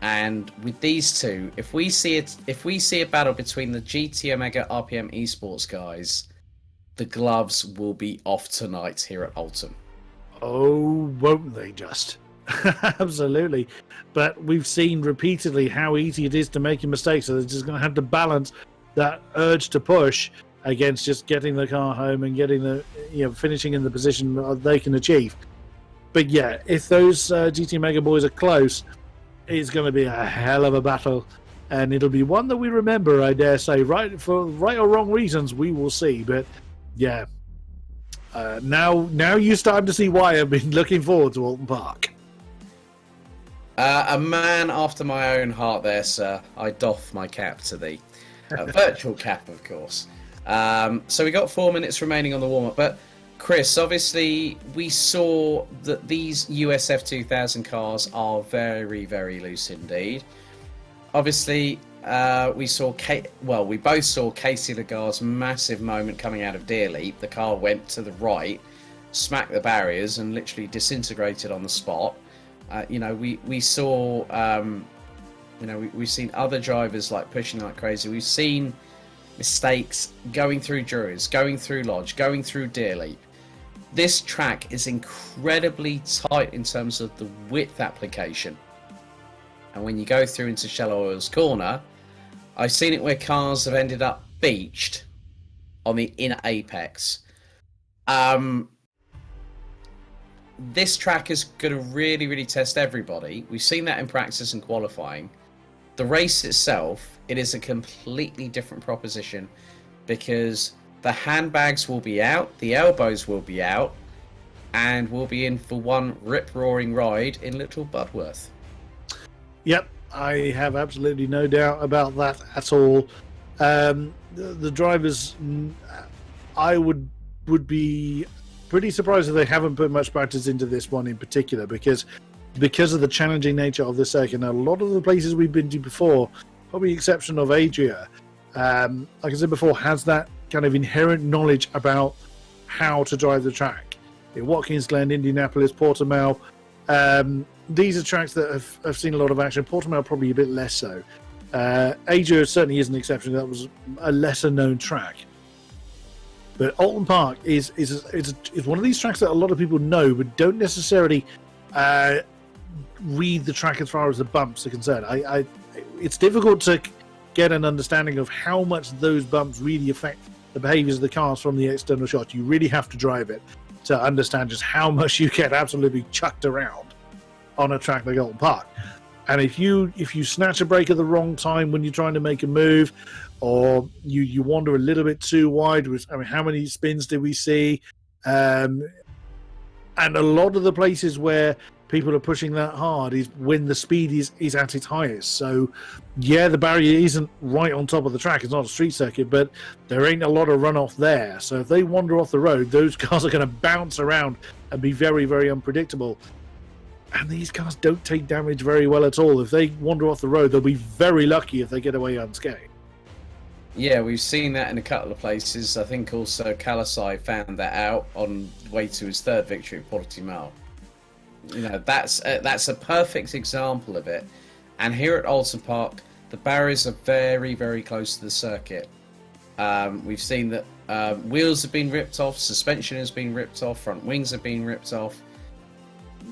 F: And with these two, if we see a battle between the GT Omega RPM Esports guys, the gloves will be off tonight here at Oulton.
G: Oh, won't they just? Absolutely. But we've seen repeatedly how easy it is to make a mistake, so they're just going to have to balance that urge to push against just getting the car home and getting finishing in the position that they can achieve. But yeah, if those GT Mega boys are close, it's going to be a hell of a battle, and it'll be one that we remember, I dare say, for right or wrong reasons. We will see. But yeah, now you're starting to see why I've been looking forward to Oulton Park.
F: A man after my own heart there, sir. I doff my cap to thee. Virtual cap, of course. So we got 4 minutes remaining on the warm-up. But, Chris, obviously, we saw that these USF 2000 cars are very, very loose indeed. Obviously, we both saw Casey Lagarde's massive moment coming out of Dearly. The car went to the right, smacked the barriers, and literally disintegrated on the spot. We saw, we've seen other drivers like pushing like crazy. We've seen mistakes going through Drury's, going through Lodge, going through Dearly. This track is incredibly tight in terms of the width application. And when you go through into Shallow Oils Corner, I've seen it where cars have ended up beached on the inner apex. This track is going to really, really test everybody. We've seen that in practice and qualifying. The race itself, it is a completely different proposition because the handbags will be out, the elbows will be out, and we'll be in for one rip-roaring ride in Little Budworth. Yep,
G: I have absolutely no doubt about that at all. The drivers, I would be pretty surprised if they haven't put much practice into this one in particular, because of the challenging nature of the circuit. Now, a lot of the places we've been to before, probably the exception of Adria, like I said before, has that kind of inherent knowledge about how to drive the track. In Watkins Glen, Indianapolis, Portimao, these are tracks that have seen a lot of action. Portimao probably a bit less so. Adria certainly is an exception. That was a lesser known track. But Oulton Park is one of these tracks that a lot of people know, but don't necessarily read the track as far as the bumps are concerned. It's difficult to get an understanding of how much those bumps really affect the behaviours of the cars from the external shot. You really have to drive it to understand just how much you get absolutely chucked around on a track like Oulton Park. And if you snatch a brake at the wrong time when you're trying to make a move, or you wander a little bit too wide, how many spins did we see? And a lot of the places where people are pushing that hard is when the speed is at its highest. So, yeah, the barrier isn't right on top of the track. It's not a street circuit, but there ain't a lot of runoff there. So if they wander off the road, those cars are going to bounce around and be very, very unpredictable. And these cars don't take damage very well at all. If they wander off the road, they'll be very lucky if they get away unscathed.
F: Yeah, we've seen that in a couple of places. I think also Kalasai found that out on the way to his third victory at Portimao. That's a perfect example of it. And here at Oulton Park, the barriers are very, very close to the circuit. We've seen that wheels have been ripped off, suspension has been ripped off, front wings have been ripped off.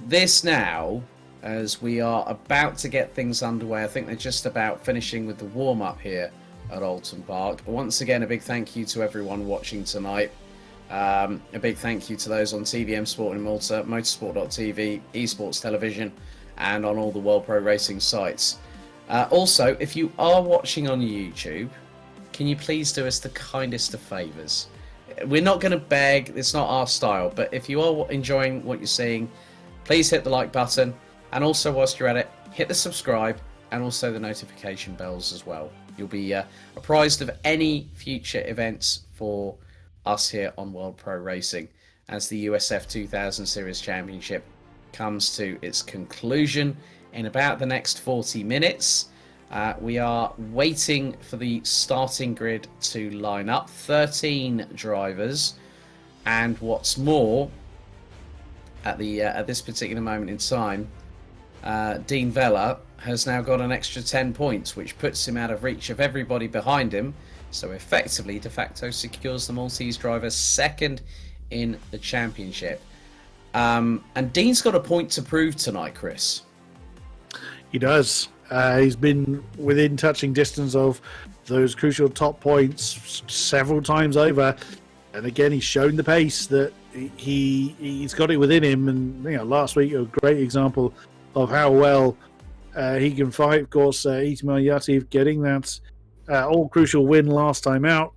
F: This now, as we are about to get things underway, I think they're just about finishing with the warm-up here at Oulton Park. Once again, a big thank you to everyone watching tonight. A big thank you to those on TVM Sport in Malta, motorsport.tv, esports television, and on all the World Pro Racing sites. Also, if you are watching on YouTube, can you please do us the kindest of favours? We're not going to beg, it's not our style, but if you are enjoying what you're seeing, please hit the like button, and also whilst you're at it, hit the subscribe and also the notification bells as well. You'll be apprised of any future events for us here on World Pro Racing as the USF 2000 Series Championship comes to its conclusion in about the next 40 minutes. We are waiting for the starting grid to line up. 13 drivers, and what's more, at this particular moment in time, Dean Vella has now got an extra 10 points, which puts him out of reach of everybody behind him. So effectively, de facto secures the Maltese driver second in the championship. And Dean's got a point to prove tonight, Chris.
G: He does. He's been within touching distance of those crucial top points several times over. And again, he's shown the pace that he's got it within him. And last week, a great example of how well he can fight. Of course, Itamar Yativ getting that all-crucial win last time out.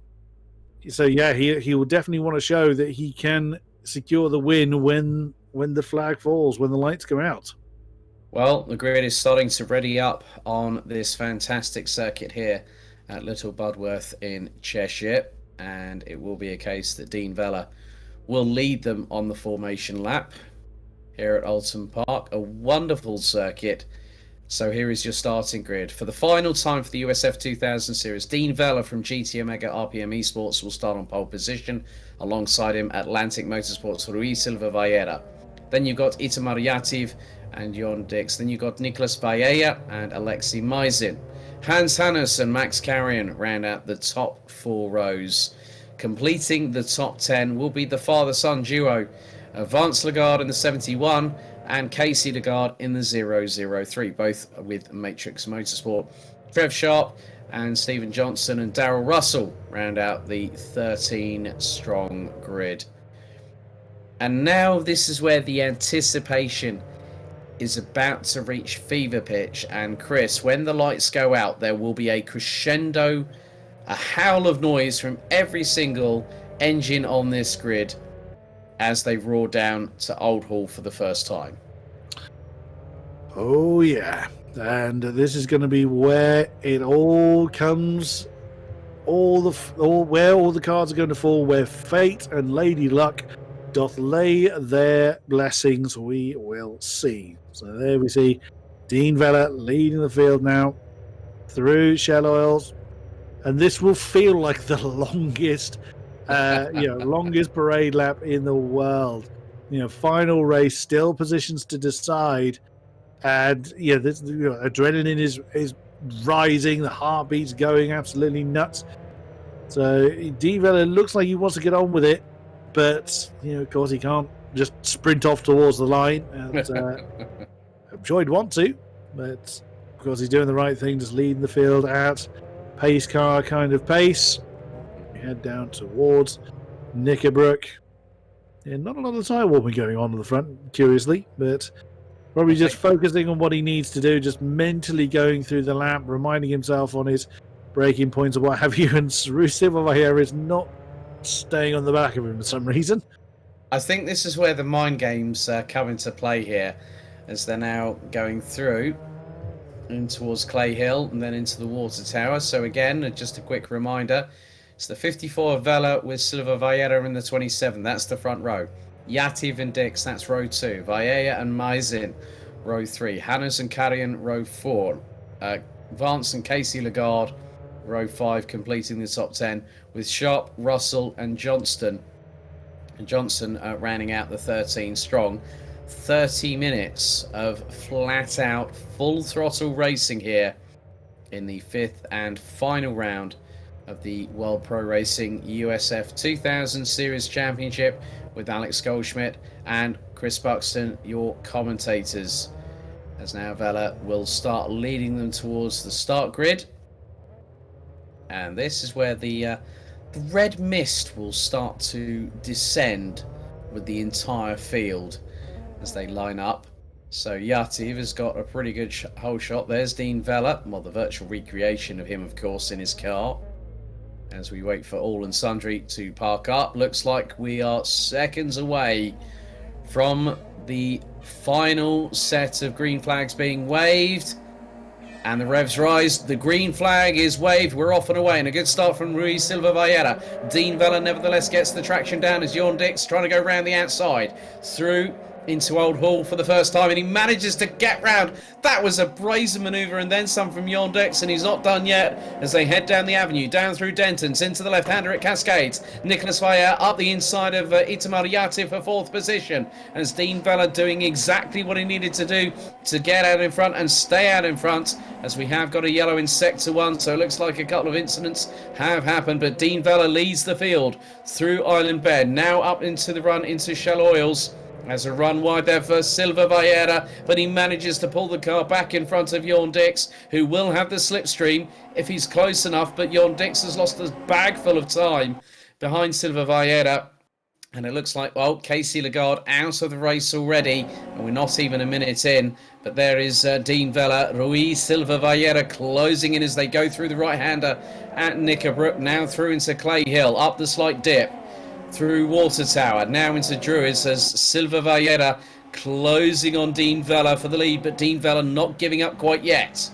G: So, yeah, he will definitely want to show that he can secure the win when the flag falls, when the lights go out.
F: Well, the grid is starting to ready up on this fantastic circuit here at Little Budworth in Cheshire, and it will be a case that Dean Vella will lead them on the formation lap here at Oulton Park. A wonderful circuit. So here is your starting grid. For the final time for the USF 2000 Series, Dean Vella from GT Omega RPM Esports will start on pole position. Alongside him, Atlantic Motorsports, Rui Silva Vallera. Then you've got Itamar Yativ and Jon Dix. Then you've got Nicolas Vallera and Alexei Mizin. Hans Hannes and Max Carrion round out the top 4 rows. Completing the top 10 will be the father-son duo, Vance Lagarde in the 71 and Casey Lagarde in the 003, both with Matrix Motorsport. Trev Sharp and Stephen Johnson and Darrell Russell round out the 13-strong grid. And now this is where the anticipation is about to reach fever pitch. And Chris, when the lights go out, there will be a crescendo, a howl of noise from every single engine on this grid as they roar down to Old Hall for the first time.
G: Oh, yeah. And this is going to be where it all comes, where all the cards are going to fall, where fate and Lady Luck doth lay their blessings, we will see. So there we see Dean Vella leading the field now through Shell Oils. And this will feel like the longest longest parade lap in the world. Final race, still positions to decide. And this, adrenaline is rising, the heartbeat's going absolutely nuts. So Dean Vella looks like he wants to get on with it, but of course he can't just sprint off towards the line. And I'm sure he'd want to, but of course he's doing the right thing, just leading the field at pace car kind of pace. We head down towards Knickerbrook. Yeah, not a lot of tire warming going on the front, curiously, but probably just focusing on what he needs to do, just mentally going through the lap, reminding himself on his braking points or what have you. And Rui Silva Vallera is not staying on the back of him for some reason.
F: I think this is where the mind games come into play here, as they're now going through in towards Clay Hill and then into the water tower. So again, just a quick reminder, it's the 54 Vella with Silva Vallera in the 27. That's the front row. Yativ and Dix, that's row 2. Vallera and Mizin, row 3. Hannes and Carrion, row 4. Vance and Casey Lagarde, row 5, completing the top 10, with Sharp, Russell and Johnson rounding out the 13 strong. 30 minutes of flat out full throttle racing here in the 5th and final round of the World Pro Racing USF 2000 Series Championship, with Alex Goldschmidt and Chris Buxton, your commentators, as now Vella will start leading them towards the start grid. And this is where the red mist will start to descend with the entire field as they line up. So Yativ has got a pretty good hole shot. There's Dean Vella, well, the virtual recreation of him, of course, in his car. As we wait for all and sundry to park up, looks like we are seconds away from the final set of green flags being waved. And the revs rise. The green flag is waved. We're off and away. And a good start from Rui Silva Vallera. Dean Vella nevertheless gets the traction down as Jon Dix trying to go round the outside through into Old Hall for the first time, and he manages to get round. That was a brazen manoeuvre and then some from Jon Dix, and he's not done yet as they head down the avenue, down through Denton's, into the left-hander at Cascades. Nicolas Vallera up the inside of Itamar Yativ for 4th position, as Dean Vella doing exactly what he needed to do to get out in front and stay out in front, as we have got a yellow in Sector 1, so it looks like a couple of incidents have happened, but Dean Vella leads the field through Island Bed, now up into the run into Shell Oils. There's a run wide there for Silva Vieira, but he manages to pull the car back in front of Jorn Dix, who will have the slipstream if he's close enough, but Jorn Dix has lost a bag full of time behind Silva Vieira. And it looks like, well, Casey Lagarde out of the race already, and we're not even a minute in. But there is Dean Vella, Ruiz Silva Vieira closing in as they go through the right-hander at Knickerbrook, now through into Clay Hill, up the slight dip, through Water Tower, now into Druids as Silva Vieira closing on Dean Vella for the lead, but Dean Vella not giving up quite yet.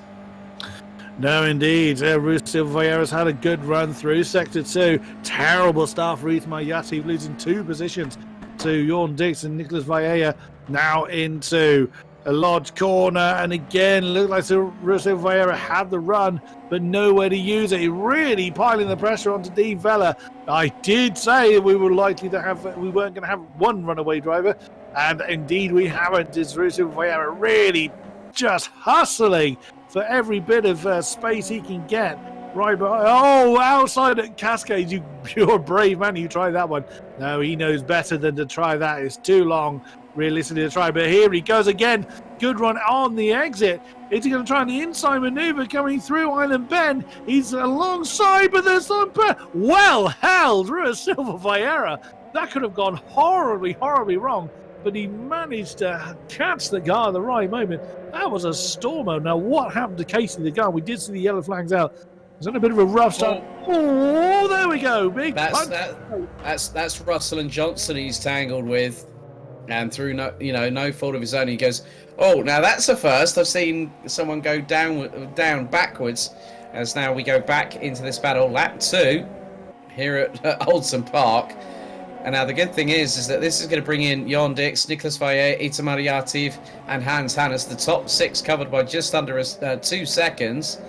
G: No, indeed. Ruth Silva Vieira's had a good run through Sector 2. Terrible start for Ruth Mayati, losing 2 positions to Jorn Dix and Nicholas Vieira. Now into a large corner, and again, looked like Ruth Silva Vieira had the run, but nowhere to use it. Really piling the pressure onto Dean Vella. I did say we were likely to have, we weren't going to have one runaway driver, and indeed we haven't. It's Ruth Silva Vieira really just hustling for every bit of space he can get. Right, but outside at Cascades, you're a brave man. You try that one. No, he knows better than to try that. It's too long, realistically, to try. But here he goes again. Good run on the exit. Is he going to try the inside maneuver coming through Island Bend? He's alongside, but there's some well held. Ruiz Silva Vieira. That could have gone horribly, horribly wrong. But he managed to catch the car at the right moment. That was a stormer. Now, what happened to Casey Lagarde? We did see the yellow flags out. It's on a bit of a rough start. Oh, there we go. Big punch.
F: That's Russell and Johnson he's tangled with. And through no fault of his own, he goes, oh, now that's a first. I've seen someone go down backwards. As now we go back into this battle. Lap 2 here at Oulton Park. And now the good thing is that this is going to bring in Jorn Dix, Nicholas Vieira, Itamar Yativ, and Hans Hannes. The top 6 covered by just under 2 seconds.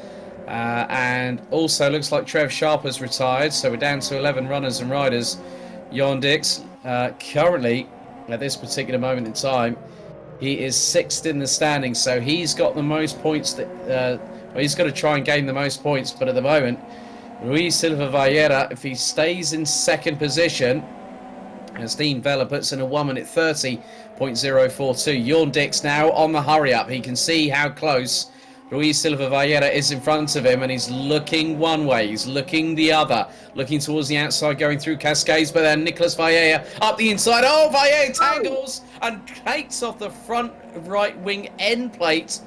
F: And also looks like Trev Sharp has retired. So we're down to 11 runners and riders. Jorn Dix, currently, at this particular moment in time, he is 6th in the standings. So he's got the most points. He's got to try and gain the most points. But at the moment, Ruiz Silva Vieira, if he stays in 2nd position, as Dean Vella puts in a 1 minute 30.042. Jorn Dix now on the hurry up. He can see how close Ruiz Silva Vieira is in front of him, and he's looking one way, he's looking the other, looking towards the outside, going through Cascades, but then Nicholas Vieira up the inside. Oh, Vieira tangles and takes off the front right wing end plate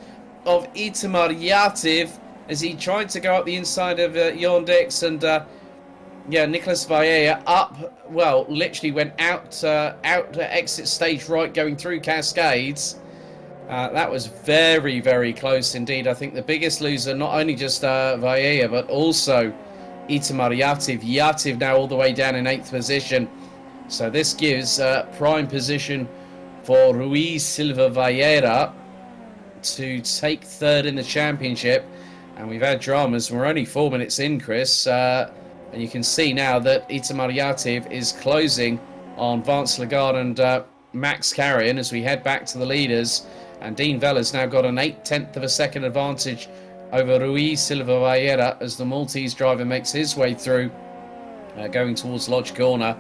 F: of Itamar Yativ as he tried to go up the inside of Jorn Dix, and Nicholas Vieira up, well, literally went out to exit stage right, going through Cascades. That was very, very close indeed. I think the biggest loser, not only just Vieira, but also Itamar Yativ. Yativ now all the way down in 8th position. So this gives prime position for Ruiz Silva Vieira to take 3rd in the championship. And we've had dramas. We're only 4 minutes in, Chris. And you can see now that Itamar Yativ is closing on Vance Lagarde and Max Carrion as we head back to the leaders. And Dean Vella's now got an 0.8 of a second advantage over Ruiz Silva Vieira as the Maltese driver makes his way through, going towards Lodge Corner.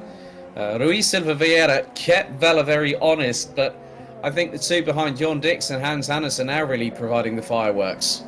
F: Ruiz Silva Vieira kept Vella very honest, but I think the two behind Jorn Dix and Hans Hannes are now really providing the fireworks.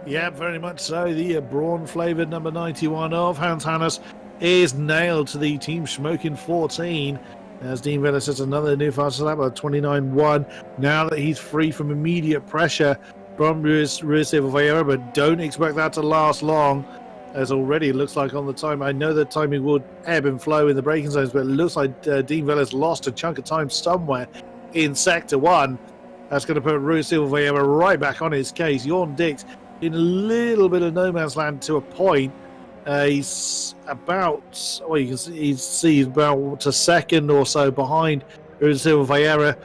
G: Yeah, very much so. The brawn-flavoured number 91 of Hans Hannes is nailed to the Team Smoking 14. As Dean Vella says, another new fastest lap of 29.1. Now that he's free from immediate pressure from Ruiz Silva Vieira, but don't expect that to last long, as already it looks like on the time. I know that timing would ebb and flow in the braking zones, but it looks like Dean Vella's lost a chunk of time somewhere in Sector 1. That's going to put Ruiz Silva Vieira right back on his case. Jorn Dix in a little bit of no man's land to a point. He's about, well, you can see he's about a second or so behind Ruiz Silva Vieira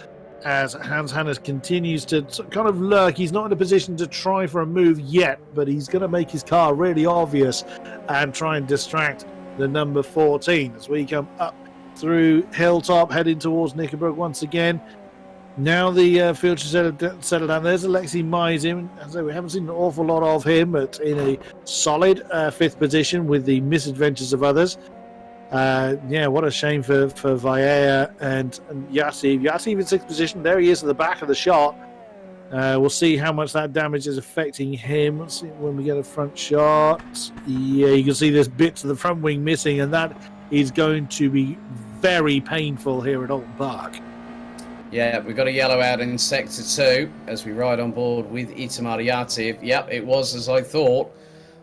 G: as Hans Hannes continues to kind of lurk. He's not in a position to try for a move yet, but he's going to make his car really obvious and try and distract the number 14 as we come up through Hilltop, heading towards Knickerbrook once again. Now the field should settle down. There's Alexei Mizin. As we haven't seen an awful lot of him, but in a solid 5th position with the misadventures of others. Yeah, what a shame for Vieira and Yativ. Yativ in sixth position. There he is at the back of the shot. We'll see how much that damage is affecting him. Let's see when we get a front shot. Yeah, you can see this bit to the front wing missing, and that is going to be very painful here at Oulton Park.
F: Yeah, we've got a yellow out in Sector 2 as we ride on board with Itamar Yativ. Yep, it was as I thought.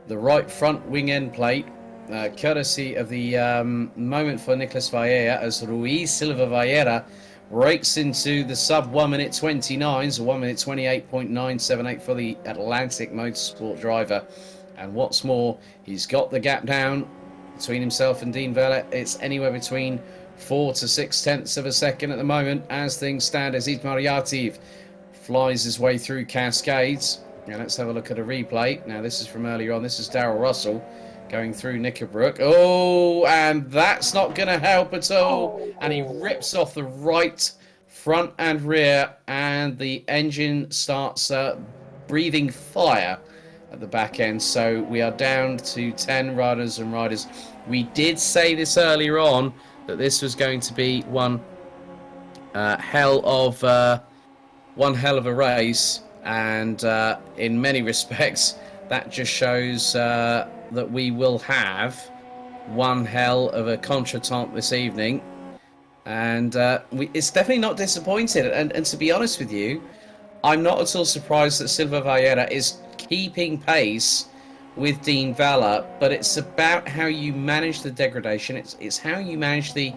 F: The right front wing end plate, courtesy of the moment for Nicolas Vieira, as Ruiz Silva Vieira breaks into the sub 1 minute 29, so 1 minute 28.978 for the Atlantic Motorsport driver. And what's more, he's got the gap down between himself and Dean Vella. It's anywhere between 4 to 6 tenths of a second at the moment as things stand, as Itamar Yativ flies his way through Cascades. Now let's have a look at a replay. Now this is from earlier on. This is Darrell Russell going through Knickerbrook. Oh, and that's not going to help at all. And he rips off the right front and rear, and the engine starts breathing fire at the back end. So we are down to 10 runners and riders. We did say this earlier on, that this was going to be one hell of a race, and in many respects that just shows that we will have one hell of a contretemps this evening, and it's definitely not disappointed. And to be honest with you, I'm not at all surprised that Silva Vieira is keeping pace with Dean Vella, but it's about how you manage the degradation. It's how you manage the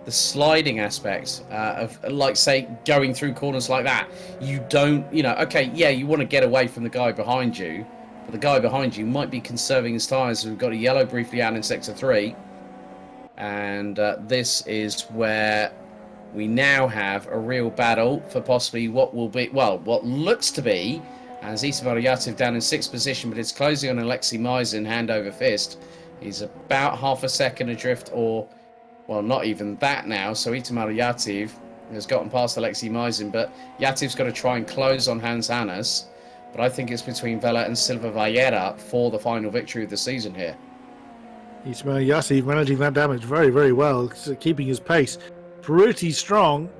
F: sliding aspects of, like, say, going through corners like that. You don't, okay, yeah, you want to get away from the guy behind you, but the guy behind you might be conserving his tyres. We've got a yellow briefly out in Sector 3, and this is where we now have a real battle for possibly what will be, well, what looks to be, as Itamar Yativ down in sixth position, but it's closing on Alexei Mizin hand over fist. He's about half a second adrift, or, well, not even that now. So Itamar Yativ has gotten past Alexei Mizin, but Yativ's got to try and close on Hans Hannes. But I think it's between Vella and Silva Vieira for the final victory of the season here.
G: Itamar Yativ managing that damage very, very well, keeping his pace pretty strong.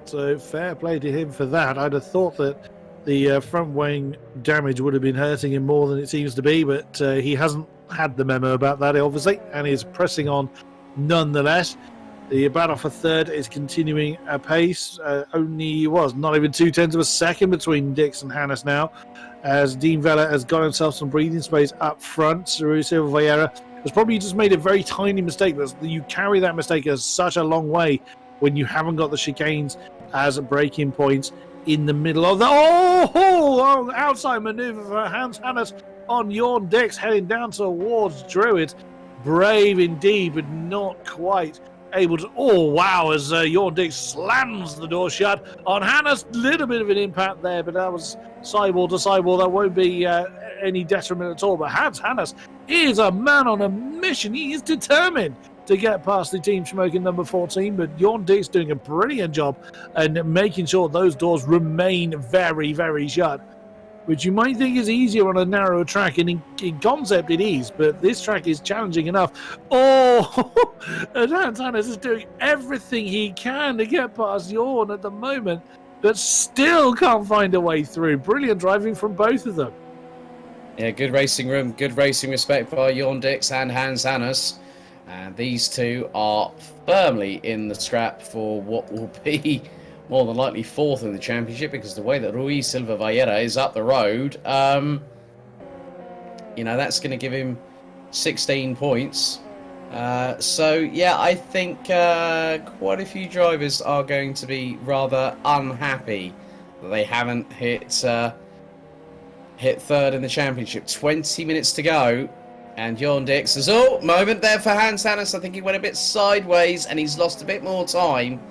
G: So fair play to him for that. I'd have thought that the front wing damage would have been hurting him more than it seems to be, but he hasn't had the memo about that, obviously, and is pressing on nonetheless. The battle for third is continuing apace. Only was not even 0.2 of a second between Dix and Hannes now, as Dean Vella has got himself some breathing space up front. Silva Vieira has probably just made a very tiny mistake. You carry that mistake as such a long way when you haven't got the chicanes as braking points in the middle of the outside manoeuvre for Hans Hannes on Jorn Dix, heading down towards Druid. Brave indeed, but not quite able to. Oh wow, as Jorn Dix slams the door shut on Hannes. Little bit of an impact there, but that was sidewall to sidewall. That won't be any detriment at all. But Hans Hannes is a man on a mission. He is determined to get past the Team Smoking number 14, but Jorn Dix doing a brilliant job and making sure those doors remain very, very shut, which you might think is easier on a narrower track, and in concept it is, but this track is challenging enough. Oh, Hans Hannes is doing everything he can to get past Jorn at the moment, but still can't find a way through. Brilliant driving from both of them.
F: Yeah, good racing room, good racing respect by Jorn Dix and Hans Hannes. And these two are firmly in the scrap for what will be more than likely fourth in the championship, because the way that Ruiz Silva Vieira is up the road, that's going to give him 16 points. So, yeah, I think quite a few drivers are going to be rather unhappy that they haven't hit third in the championship. 20 minutes to go. And Jorn Dix says, moment there for Hans Hannes. I think he went a bit sideways and he's lost a bit more time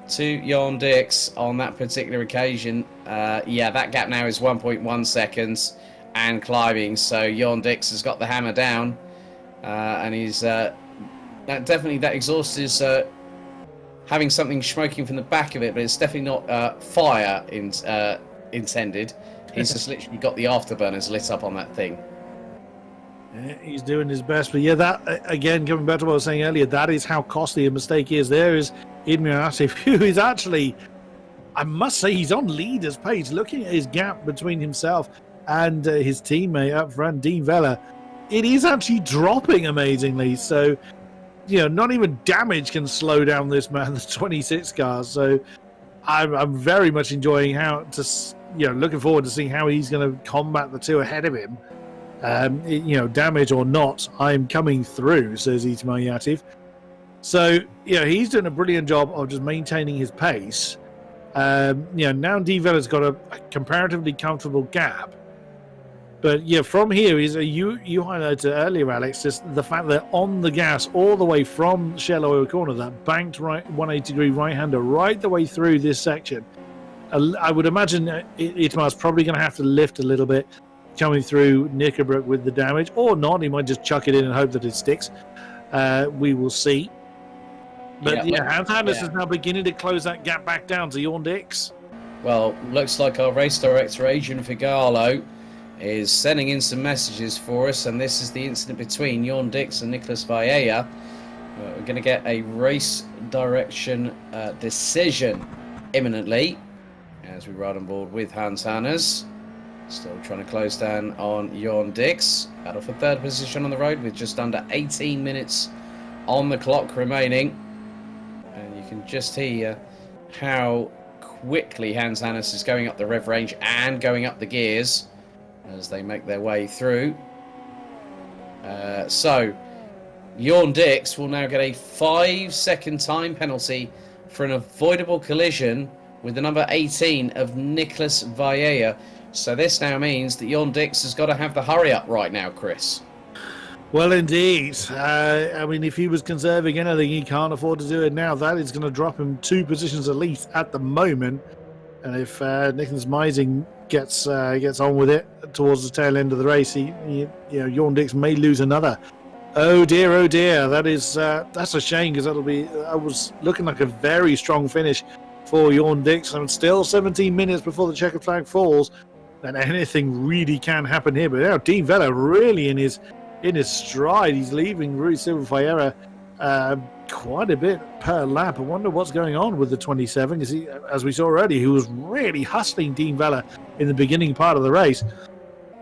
F: to Jorn Dix on that particular occasion. That gap now is 1.1 seconds and climbing. So Jorn Dix has got the hammer down, and he's that exhaust is having something smoking from the back of it, but it's definitely not fire intended. He's just literally got the afterburners lit up on that thing.
G: He's doing his best. But yeah, that, again, coming back to what I was saying earlier, that is how costly a mistake is. There is Immiatif, who is actually, I must say, he's on leader's pace. Looking at his gap between himself and his teammate up front, Dean Vella, it is actually dropping amazingly. So, not even damage can slow down this man, the 26 cars. So I'm very much enjoying looking forward to seeing how he's going to combat the two ahead of him. Damage or not, I'm coming through, says Itamar Yatif. So, he's doing a brilliant job of just maintaining his pace. Now Dean Vella's got a comparatively comfortable gap. But from here is you highlighted earlier, Alex, just the fact that on the gas all the way from Shello Corner, that banked right 180-degree right-hander right the way through this section. I would imagine Itamar's probably going to have to lift a little bit coming through Knickerbrook with the damage, or not. He might just chuck it in and hope that it sticks. We will see. But Hans Anders is now beginning to close that gap back down to Jorn Dix.
F: Well, looks like our race director, Adrian Figalo, is sending in some messages for us, and this is the incident between Jorn Dix and Nicolas Valleja. We're going to get a race direction decision imminently as we ride on board with Hans Hannes. Still trying to close down on Jorn Dix. Battle for third position on the road with just under 18 minutes on the clock remaining. And you can just hear how quickly Hans Hannes is going up the rev range and going up the gears as they make their way through. So Jorn Dix will now get a 5-second time penalty for an avoidable collision with the number 18 of Nicolas Valleja. So this now means that Jorn Dix has got to have the hurry up right now, Chris.
G: Well, indeed. If he was conserving anything, he can't afford to do it now. That is going to drop him 2 positions at least at the moment. And if Nicholas Meising gets on with it towards the tail end of the race, Jorn Dix may lose another. Oh dear. That's a shame, because I was looking like a very strong finish for Jorn Dix. I'm still 17 minutes before the checkered flag falls, and anything really can happen here. But now Dean Vella really in his stride. He's leaving Rui Silva Ferreira quite a bit per lap. I wonder what's going on with the 27, because as we saw already, he was really hustling Dean Vella in the beginning part of the race.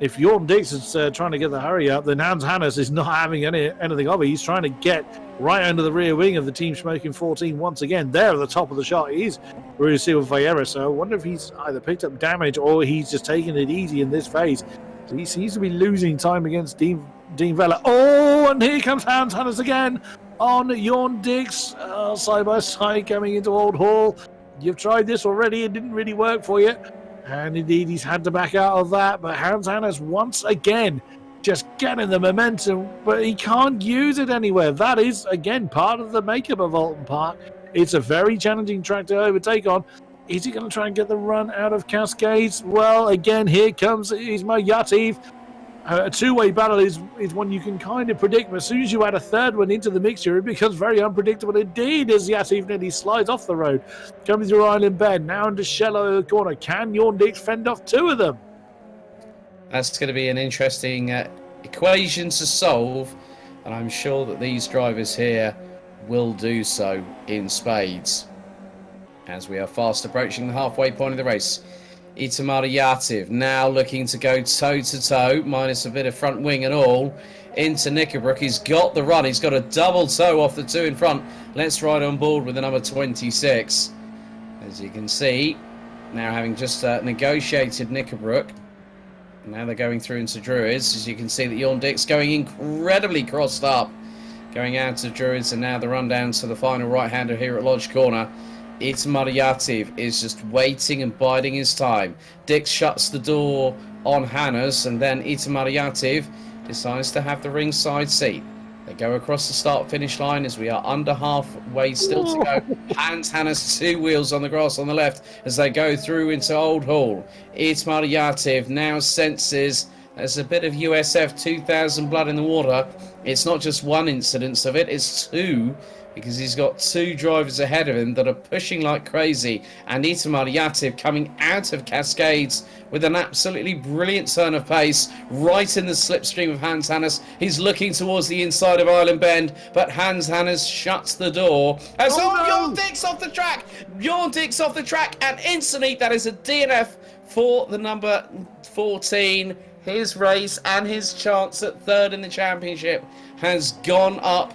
G: If Jorn Dix is trying to get the hurry up, then Hans Hannes is not having anything of it. He's trying to get right under the rear wing of the Team Smoking 14 once again. There at the top of the shot is Rui Silva Ferreira. So I wonder if he's either picked up damage or he's just taking it easy in this phase. So he seems to be losing time against Dean Vella. Oh, and here comes Hans Hannes again on Jorn Dix, side by side coming into Old Hall. You've tried this already, it didn't really work for you. And indeed, he's had to back out of that. But Hans Hannes, once again, just getting the momentum, but he can't use it anywhere. That is, again, part of the makeup of Oulton Park. It's a very challenging track to overtake on. Is he going to try and get the run out of Cascades? Well, again, here comes Ismail Yatif. A two-way battle is one you can kind of predict, but as soon as you add a third one into the mixture, it becomes very unpredictable indeed as Yatif nearly slides off the road. Coming through Island Bend, now into Shello Corner. Can Jorn Dix fend off 2 of them?
F: That's going to be an interesting equation to solve, and I'm sure that these drivers here will do so in spades. As we are fast approaching the halfway point of the race, Itamar Yativ now looking to go toe-to-toe, minus a bit of front wing and all, into Knickerbrook. He's got the run. He's got a double toe off the 2 in front. Let's ride on board with the number 26. As you can see, now having just negotiated Knickerbrook, now they're going through into Druids. As you can see that Jorn Dix going incredibly crossed up, going out to Druids, and now the run down to the final right-hander here at Lodge Corner. Itamar Yativ is just waiting and biding his time. Dix shuts the door on Hannes, and then Itamar Yativ decides to have the ringside seat. They go across the start-finish line as we are under halfway still to go. Hannes 2 wheels on the grass on the left as they go through into Old Hall. Itamar Yativ now senses There's a bit of USF 2000 blood in the water. It's not just one incidence of it, it's two, because he's got two drivers ahead of him that are pushing like crazy. And Itamar Yativ coming out of Cascades with an absolutely brilliant turn of pace, right in the slipstream of Hans Hannes. He's looking towards the inside of Island Bend, but Hans Hannes shuts the door. As Bjorn Dix off the track! Bjorn Dix off the track, and instantly that is a DNF for the number 14. His race and his chance at third in the championship has gone up.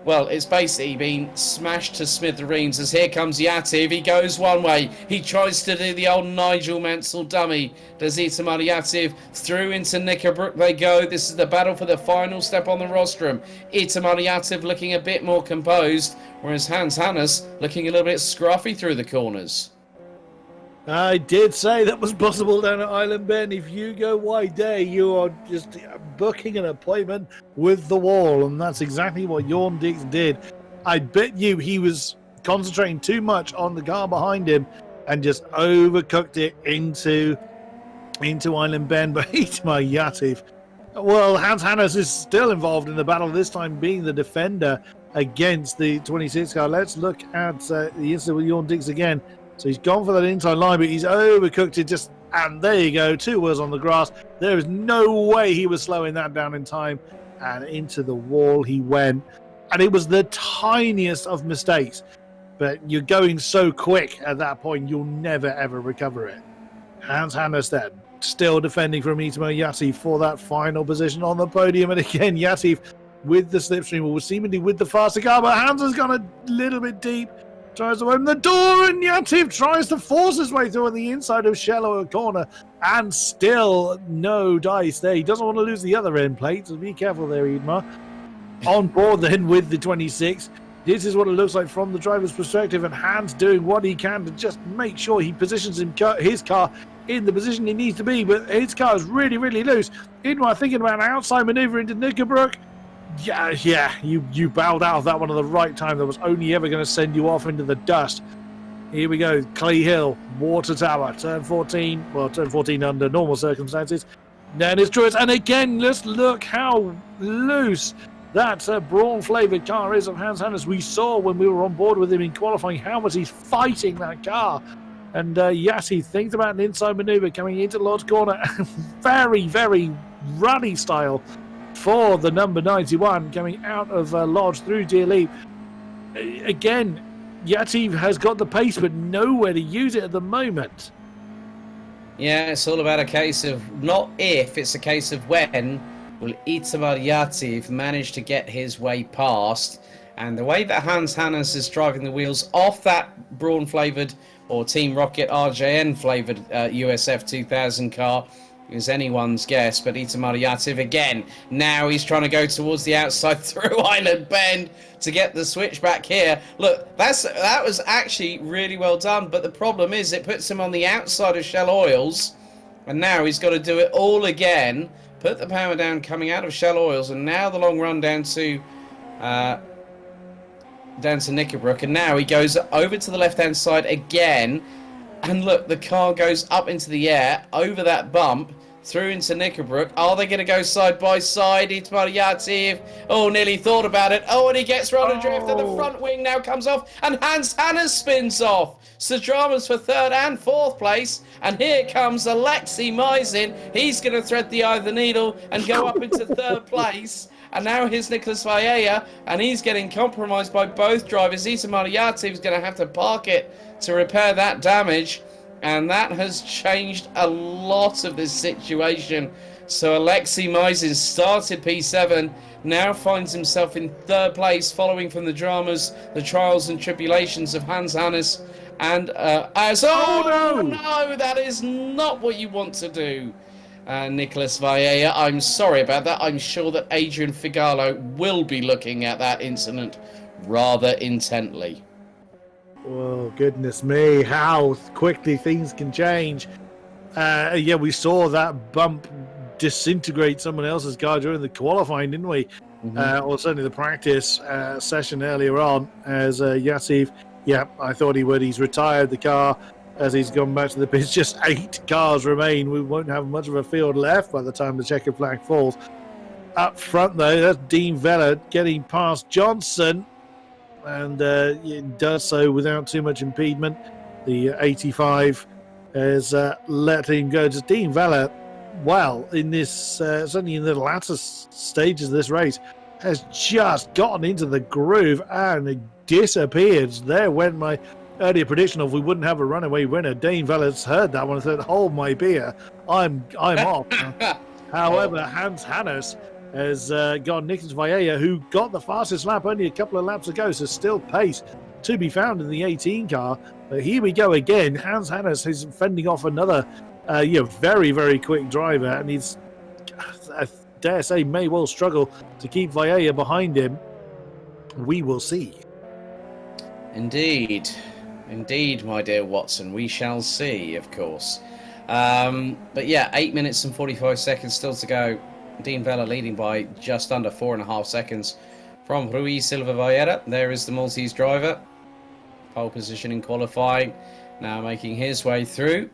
F: Well, it's basically been smashed to smithereens as here comes Yativ. He goes one way. He tries to do the old Nigel Mansell dummy. Does Itamar Yativ through into Knickerbrook they go. This is the battle for the final step on the rostrum. Itamar Yativ looking a bit more composed, whereas Hans Hannes looking a little bit scruffy through the corners.
G: I did say that was possible down at Island Bend. If you go wide there, you are just booking an appointment with the wall, and that's exactly what Jorn Dix did. I bet you he was concentrating too much on the car behind him and just overcooked it into Island Bend. But Itamar Yativ, well, Hans Hannes is still involved in the battle, this time being the defender against the 26 car. Let's look at the incident with Jorn Dix again. So he's gone for that inside line, but he's overcooked it and there you go, 2 wheels on the grass. There is no way he was slowing that down in time, and into the wall he went. And it was the tiniest of mistakes, but you're going so quick at that point, you'll never ever recover it. Hans Hannes then, still defending from Itamar Yativ for that final position on the podium, and again Yativ with the slipstream, or seemingly with the faster car, but Hans has gone a little bit deep. Tries to open the door, and Yativ tries to force his way through on the inside of Shallow corner, and still no dice there. He doesn't want to lose the other end plate, so be careful there, Idmar. On board then with the 26. This is what it looks like from the driver's perspective, and Hans doing what he can to just make sure he positions his car in the position he needs to be, but his car is really, really loose. Idmar thinking about an outside manoeuvre into Knickerbrook. Yeah, you bowed out of that one at the right time. That was only ever going to send you off into the dust. Here we go, Clay Hill, Water Tower, turn 14. Well, turn 14 under normal circumstances. Then it's Truitt, and again, let's look how loose that brawn-flavoured car is of Hans Hannes. We saw when we were on board with him in qualifying how much he's fighting that car. And yes, he thinks about an inside manoeuvre coming into Lodge corner. Very, very ruddy style for the number 91 coming out of Lodge through Deer Leap. Again, Yativ has got the pace but nowhere to use it at the moment.
F: Yeah, it's all about a case of not if, it's a case of when will Itamar Yativ manage to get his way past. And the way that Hans Hannes is driving the wheels off that brawn-flavoured or Team Rocket RJN-flavoured USF 2000 car is anyone's guess, but Itamar Yativ again. Now he's trying to go towards the outside through Island Bend to get the switch back here. Look, that was actually really well done, but the problem is it puts him on the outside of Shell Oils, and now he's got to do it all again. Put the power down coming out of Shell Oils, and now the long run down to Knickerbrook, and now he goes over to the left-hand side again. And look, the car goes up into the air, over that bump, through into Knickerbrook. Are they going to go side by side? Itamar Yativ, nearly thought about it. And he gets roller drift, and the front wing now comes off, and Hans Hannes spins off. So dramas for third and fourth place, and here comes Alexei Mizin. He's going to thread the eye of the needle and go up into third place. And now here's Nicholas Valleja, and he's getting compromised by both drivers. Itamar Yativ is going to have to park it to repair that damage, and that has changed a lot of this situation. So Alexei Mizin started P7, now finds himself in third place, following from the dramas, the trials and tribulations of Hans Hannes. And no, that is not what you want to do. Nicholas Valleja, I'm sorry about that. I'm sure that Adrian Figalo will be looking at that incident rather intently.
G: Oh, goodness me, how quickly things can change. Yeah, we saw that bump disintegrate someone else's car during the qualifying, didn't we? Mm-hmm. Or certainly the practice session earlier on, as Yativ, I thought he would. He's retired the car. as he's gone back to the pits. Just 8 cars remain. We won't have much of a field left by the time the checkered flag falls. Up front, though, that's Dean Vella getting past Johnson, and it does so without too much impediment. The 85 has let him go. Just Dean Vella, well, in this, certainly in the latter stages of this race, has just gotten into the groove and disappeared. There went my earlier prediction of we wouldn't have a runaway winner. Dean Vella's heard that one and said, hold my beer, I'm off. However, Hans Hannes has got Nicholas Valleja, who got the fastest lap only a couple of laps ago, so still pace to be found in the 18 car. But here we go again. Hans Hannes is fending off another very, very quick driver, and he's, I dare say, may well struggle to keep Valleja behind him. We will see.
F: Indeed, my dear Watson, we shall see, of course. But yeah, 8 minutes and 45 seconds still to go. Dean Vella leading by just under 4.5 seconds from Rui Silva Vieira. There is the Maltese driver. Pole position in qualifying. Now making his way through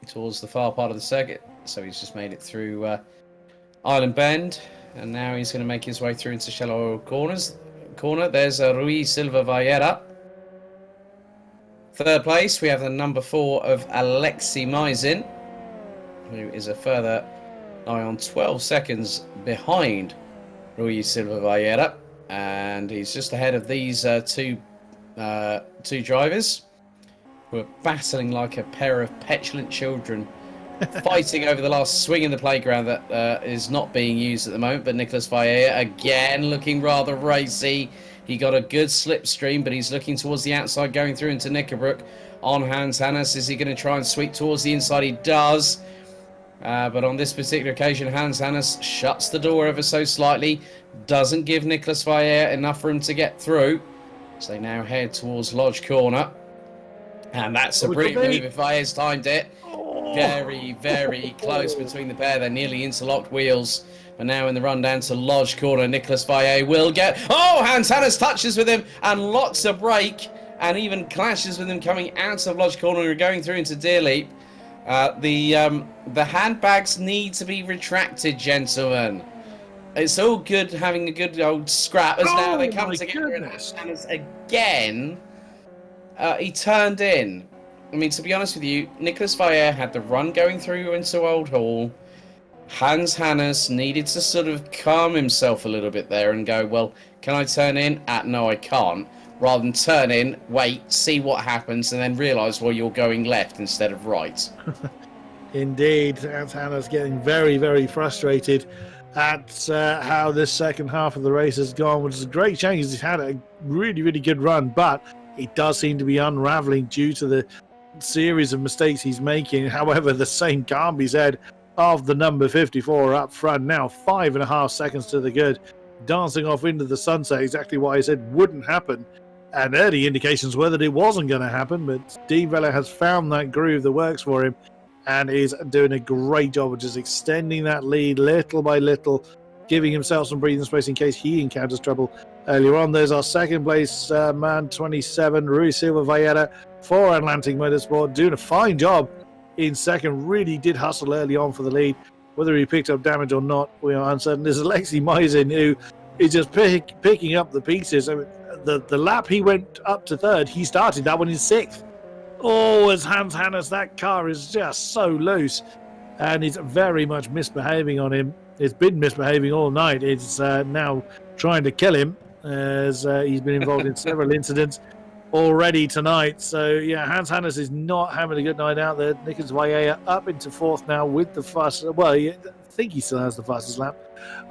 F: towards the far part of the circuit. So he's just made it through Island Bend. And now he's going to make his way through into shallow corner. There's Rui Silva Vieira. Third place, we have the number 4 of Alexei Maisin, who is a further nigh on 12 seconds behind Rui Silva Vieira. And he's just ahead of these two drivers who are battling like a pair of petulant children, fighting over the last swing in the playground that is not being used at the moment. But Nicholas Valleja, again, looking rather racy. He got a good slipstream, but he's looking towards the outside, going through into Knickerbrook on Hans Hannes. Is he going to try and sweep towards the inside? He does. But on this particular occasion, Hans Hannes shuts the door ever so slightly, doesn't give Nicholas Valleja enough room to get through. So they now head towards Lodge Corner. And that's a brilliant move if Valleja's timed it. Very, very close between the pair. They're nearly interlocked wheels. But now in the run down to Lodge Corner, Nicholas Valleja will get... Oh, Hans Hannes touches with him and locks a brake and even clashes with him coming out of Lodge Corner and going through into Deer Leap. The handbags need to be retracted, gentlemen. It's all good having a good old scrap as now they come together. And Hannes again, he turned in. I mean, to be honest with you, Nicholas Valleja had the run going through into Old Hall. Hans Hannes needed to sort of calm himself a little bit there and go, well, can I turn in? No, I can't. Rather than turn in, wait, see what happens, and then realise, well, you're going left instead of right.
G: Indeed, Hans Hannes getting very, very frustrated at how this second half of the race has gone, which is a great change. He's had a really, really good run, but it does seem to be unravelling due to the series of mistakes he's making. However, the same can't be said of the number 54 up front. Now 5.5 seconds to the good, dancing off into the sunset, exactly what I said wouldn't happen, and early indications were that it wasn't going to happen. But Dean Vella has found that groove that works for him and is doing a great job of just extending that lead little by little, giving himself some breathing space in case he encounters trouble earlier on. There's our second place man, 27, Rui Silva Vieira for Atlantic Motorsport, doing a fine job in second. Really did hustle early on for the lead. Whether he picked up damage or not, we are uncertain. There's Alexei Maisin, who is just picking up the pieces. I mean, the lap he went up to third, he started that one in sixth. Oh, as Hans Hannes, that car is just so loose, and he's very much misbehaving on him. It's been misbehaving all night. It's now trying to kill him, as he's been involved in several incidents already tonight. So yeah, Hans Hannes is not having a good night out there. Nicholas Valleja up into fourth now with the fastest, well, I think he still has the fastest lap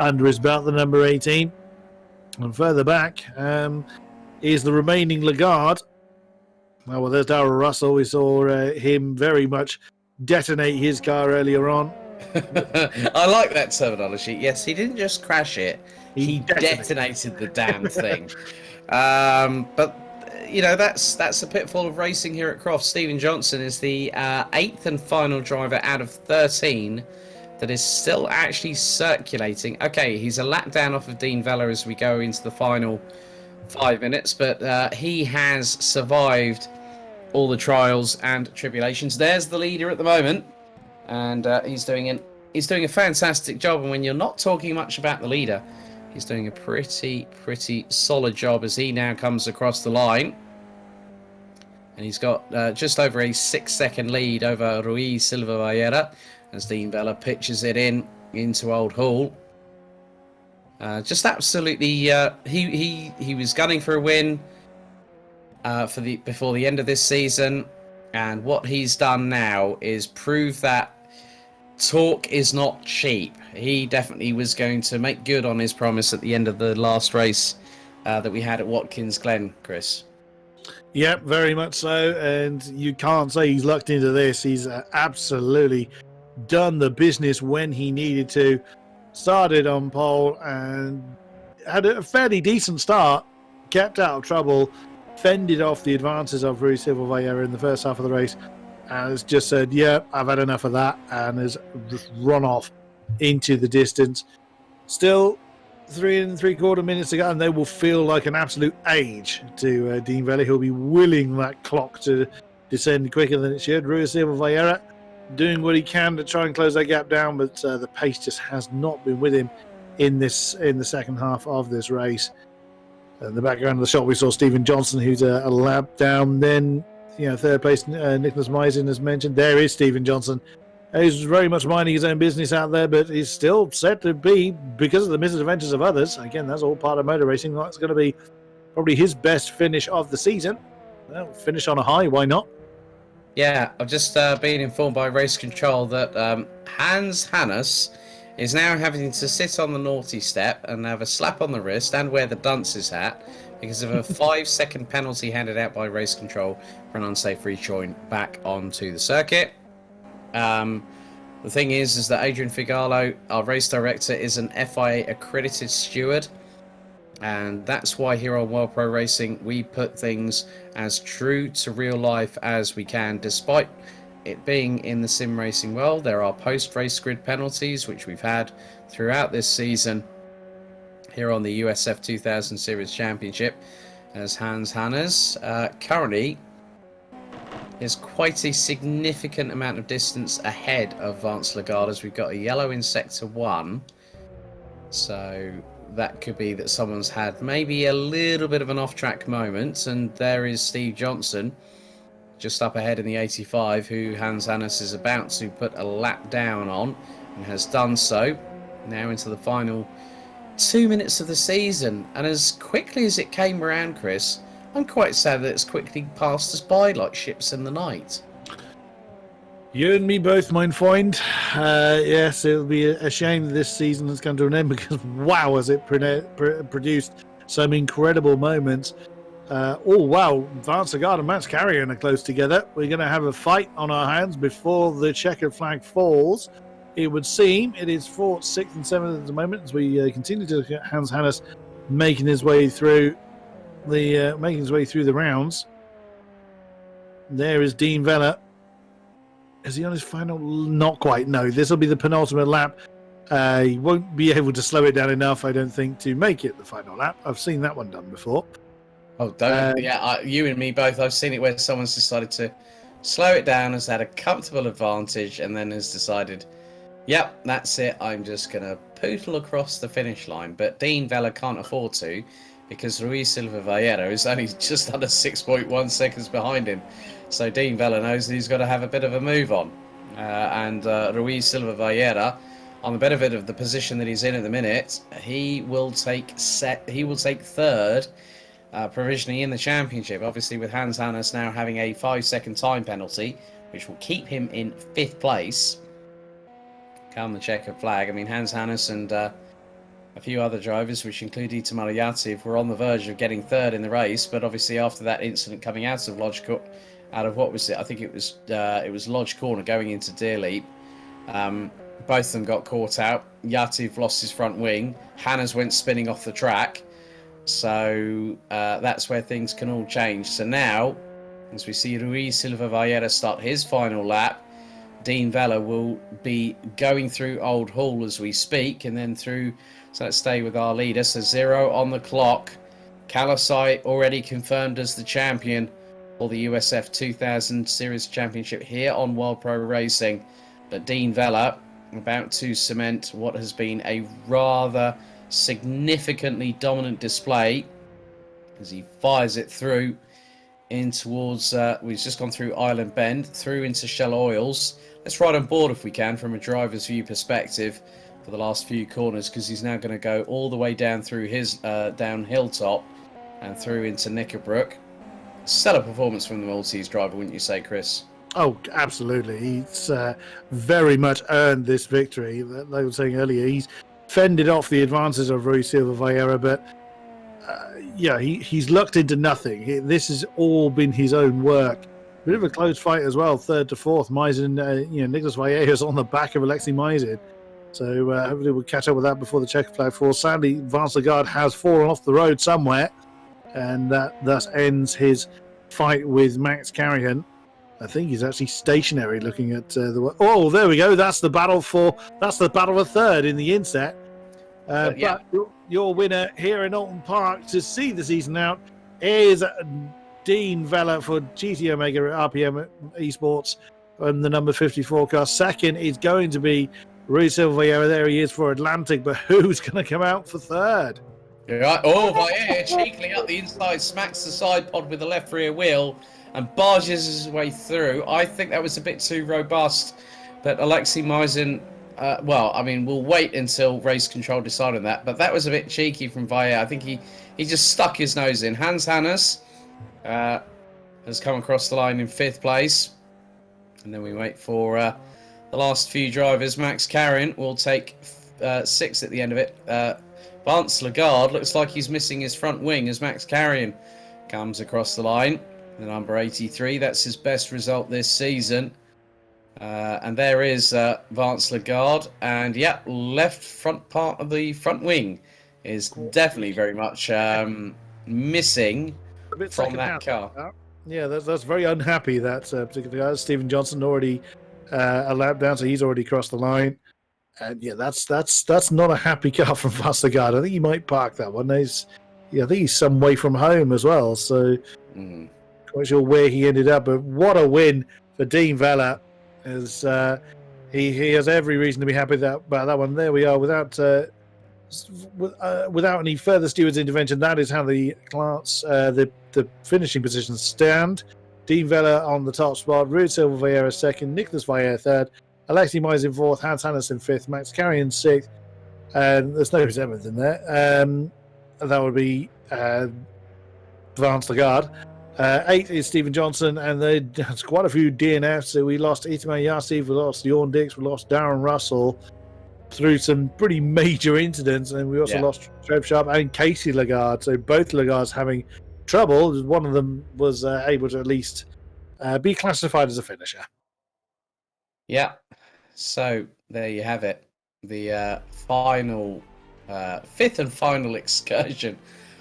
G: under his belt, the number 18. And further back is the remaining Lagarde. Oh, well, there's Darrell Russell. We saw him very much detonate his car earlier on.
F: I like that terminology. Yes, he didn't just crash it. He detonated the damn thing. But you know, that's a pitfall of racing here at Crofts. Stephen Johnson is the 8th and final driver out of 13 that is still actually circulating. Okay, he's a lap down off of Dean Vella as we go into the final 5 minutes, but he has survived all the trials and tribulations. There's the leader at the moment, and he's doing a fantastic job. And when you're not talking much about the leader, he's doing a pretty solid job as he now comes across the line. And he's got just over a 6-second lead over Ruiz Silva Vallera as Dean Vella pitches it into Old Hall. Just absolutely, he was gunning for a win before the end of this season, and what he's done now is prove that talk is not cheap. He definitely was going to make good on his promise at the end of the last race that we had at Watkins Glen, Chris.
G: Yep, very much so, and you can't say he's lucked into this. He's absolutely done the business when he needed to. Started on pole and had a fairly decent start, kept out of trouble, fended off the advances of Ruiz Silva Vallera in the first half of the race, and has just said, yeah, I've had enough of that, and has just run off into the distance. Still 3 3/4 minutes to go, and they will feel like an absolute age to Dean Vella. He'll be willing that clock to descend quicker than it should. Ruiz Silva Vallera doing what he can to try and close that gap down, but the pace just has not been with him in the second half of this race. In the background of the shot, we saw Stephen Johnson, who's a lap down. Then, third place, Nicholas Meisen has mentioned. There is Stephen Johnson. He's very much minding his own business out there, but he's still set to be, because of the misadventures of others. Again, that's all part of motor racing. That's going to be probably his best finish of the season. Well, finish on a high, why not?
F: Yeah, I've just been informed by Race Control that Hans Hannes is now having to sit on the naughty step and have a slap on the wrist and wear the dunce's hat because of a 5-second penalty handed out by Race Control for an unsafe rejoin back onto the circuit. The thing is that Adrian Figallo, our race director, is an FIA accredited steward, and that's why here on World Pro Racing we put things as true to real life as we can. Despite it being in the sim racing world, there are post-race grid penalties, which we've had throughout this season here on the USF 2000 Series Championship, as Hans Hannes currently is quite a significant amount of distance ahead of Vance Lagarde, as we've got a yellow in Sector 1. So that could be that someone's had maybe a little bit of an off-track moment, and there is Steve Johnson just up ahead in the 85, who Hans Hannes is about to put a lap down on, and has done so. Now into the final 2 minutes of the season, and as quickly as it came around, Chris, I'm quite sad that it's quickly passed us by like ships in the night.
G: You and me both, mein Freund. Yes, it'll be a shame that this season has come to an end, because wow, has it produced some incredible moments. Wow, Vance Lagarde and Max Carrion are close together. We're going to have a fight on our hands before the checkered flag falls. It would seem it is 4th, 6th and 7th at the moment, as we continue to look at Hans Hannes making his way through the rounds. There is Dean Vella. Is he on his final? Not quite. No, this will be the penultimate lap. He won't be able to slow it down enough, I don't think, to make it the final lap. I've seen that one done before.
F: Oh, don't. You and me both. I've seen it where someone's decided to slow it down, has had a comfortable advantage, and then has decided, yep, that's it. I'm just going to poodle across the finish line. But Dean Vella can't afford to, because Ruiz Silva Vallera is only just under 6.1 seconds behind him. So Dean Vella knows that he's got to have a bit of a move on. And Ruiz Silva Vallera, on the benefit of the position that he's in at the minute, he will take third provisionally in the championship. Obviously, with Hans Hannes now having a 5-second time penalty, which will keep him in 5th place. Come the checkered flag. I mean, Hans Hannes and a few other drivers, which include Itamar Yativ, were on the verge of getting third in the race, but obviously after that incident coming out of what was it? I think it was Lodge Corner going into Deerleap. Both of them got caught out. Yativ lost his front wing. Hannes went spinning off the track. So that's where things can all change. So now, as we see Ruiz Silva Vallera start his final lap, Dean Vella will be going through Old Hall as we speak, and then through. So let's stay with our leader. So 0 on the clock. Kalasai already confirmed as the champion for the USF 2000 Series Championship here on World Pro Racing. But Dean Vella about to cement what has been a rather significantly dominant display as he fires it through in towards, we've just gone through Island Bend, through into Shell Oils. Let's ride on board if we can from a driver's view perspective for the last few corners, because he's now going to go all the way down through his down hilltop and through into Knickerbrook. Stellar performance from the Maltese driver, wouldn't you say, Chris?
G: Oh, absolutely. He's very much earned this victory. They were saying earlier, he's fended off the advances of Rui Silva Vieira, but he's lucked into nothing. This has all been his own work. Bit of a close fight as well, 3rd to 4th. Maisin, Nicholas Vallejo's on the back of Alexei Maisin. So hopefully we'll catch up with that before the checker flag falls. Sadly, Vance Lagarde has fallen off the road somewhere, and that thus ends his fight with Max Carrion. I think he's actually stationary looking at the... Oh, there we go. That's the battle for 3rd in the inset. But your winner here in Oulton Park to see the season out is Dean Vella for GT Omega RPM Esports and the number 54 car. Second is going to be Rui Silva Vieira. There he is for Atlantic, but who's going to come out for 3rd?
F: Right. Oh, Vieira cheekily up the inside, smacks the side pod with the left rear wheel and barges his way through. I think that was a bit too robust, but Alexei Maisin, we'll wait until race control decide on that, but that was a bit cheeky from Vieira. I think he just stuck his nose in. Hans Hannes has come across the line in 5th place, and then we wait for the last few drivers. Max Carrion will take 6th at the end of it. Vance Lagarde looks like he's missing his front wing as Max Carrion comes across the line. The number 83, that's his best result this season. And there is Vance Lagarde. And left front part of the front wing is definitely very much missing from that car.
G: Yeah, that's very unhappy, that particular guy. Stephen Johnson already a lap down, so he's already crossed the line. And that's not a happy car from Vance Lagarde. I think he might park that one. I think he's some way from home as well, so quite sure where he ended up. But what a win for Dean Vella, as he has every reason to be happy about that one. There we are, without any further stewards intervention. That is how the class, the finishing positions stand. Dean Vella on the top spot, Rui Silva Vieira 2nd, Nicholas Vieira 3rd, Alexei Maisin 4th, Hans Hannes in 5th, Max Carrion 6th, and there's no 7th in there. That would be Vance Lagarde. 8th is Stephen Johnson, and there's quite a few DNFs. So we lost Itamar Yassif, we lost Jorn Dix, we lost Darren Russell through some pretty major incidents, and we also lost Trev Sharp and Casey Lagarde. So both Lagardes having trouble. One of them was able to at least be classified as a finisher.
F: Yeah, so there you have it. The final, 5th and final excursion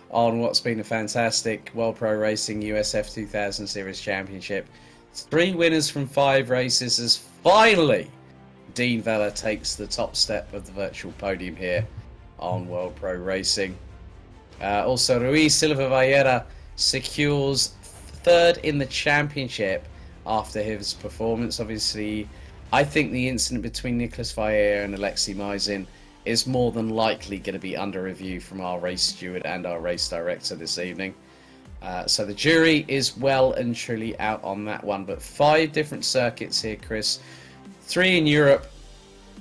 F: on what's been a fantastic World Pro Racing USF 2000 Series Championship. 3 winners from 5 races as finally Dean Vella takes the top step of the virtual podium here on World Pro Racing. Also, Rui Silva Vieira secures 3rd in the championship after his performance. Obviously, I think the incident between Nicholas Vieira and Alexei Maisin is more than likely going to be under review from our race steward and our race director this evening. So the jury is well and truly out on that one. But 5 different circuits here, Chris. 3 in Europe,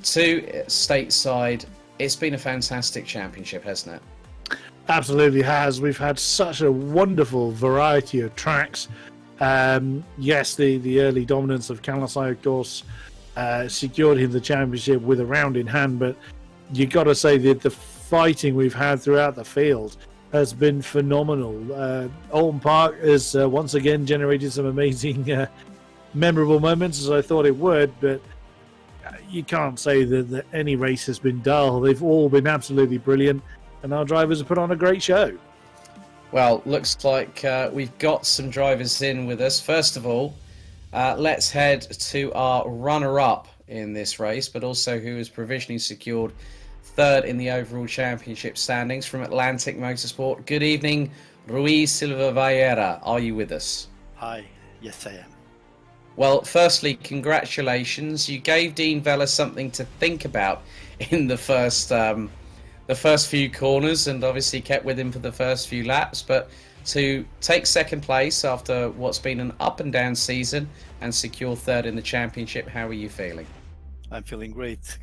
F: 2 stateside. It's been a fantastic championship, hasn't it?
G: Absolutely has. We've had such a wonderful variety of tracks. Yes, the early dominance of Kalasai, of course, secured him the championship with a round in hand, but you got to say that the fighting we've had throughout the field has been phenomenal. Oulton Park has once again generated some amazing memorable moments, as I thought it would, but you can't say that any race has been dull. They've all been absolutely brilliant, and our drivers have put on a great show.
F: Well, looks like we've got some drivers in with us. First of all, let's head to our runner-up in this race, but also who has provisionally secured 3rd in the overall championship standings from Atlantic Motorsport. Good evening, Rui Silva Vieira. Are you with us?
C: Hi, yes I am.
F: Well, firstly, congratulations. You gave Dean Vella something to think about in the first few corners, and obviously kept with him for the first few laps. But to take second place after what's been an up and down season and secure third in the championship, how are you feeling?
C: I'm feeling great.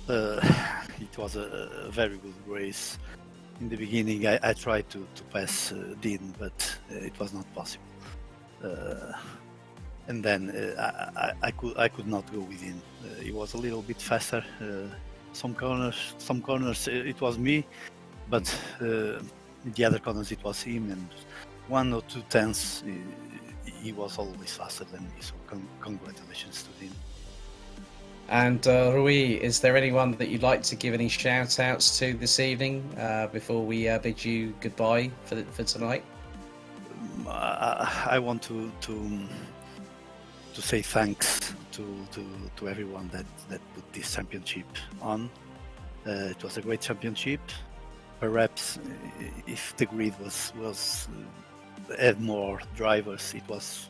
C: It was a very good race. In the beginning, I tried to pass Dean, but it was not possible. And then I could not go with him. He was a little bit faster. Some corners it was me, but the other corners it was him, and 1 or 2 tenths he was always faster than me. So congratulations to him.
F: And Rui, is there anyone that you'd like to give any shout outs to this evening before we bid you goodbye for tonight?
C: I want to say thanks to everyone that put this championship on. It was a great championship. Perhaps if the grid was had more drivers, it was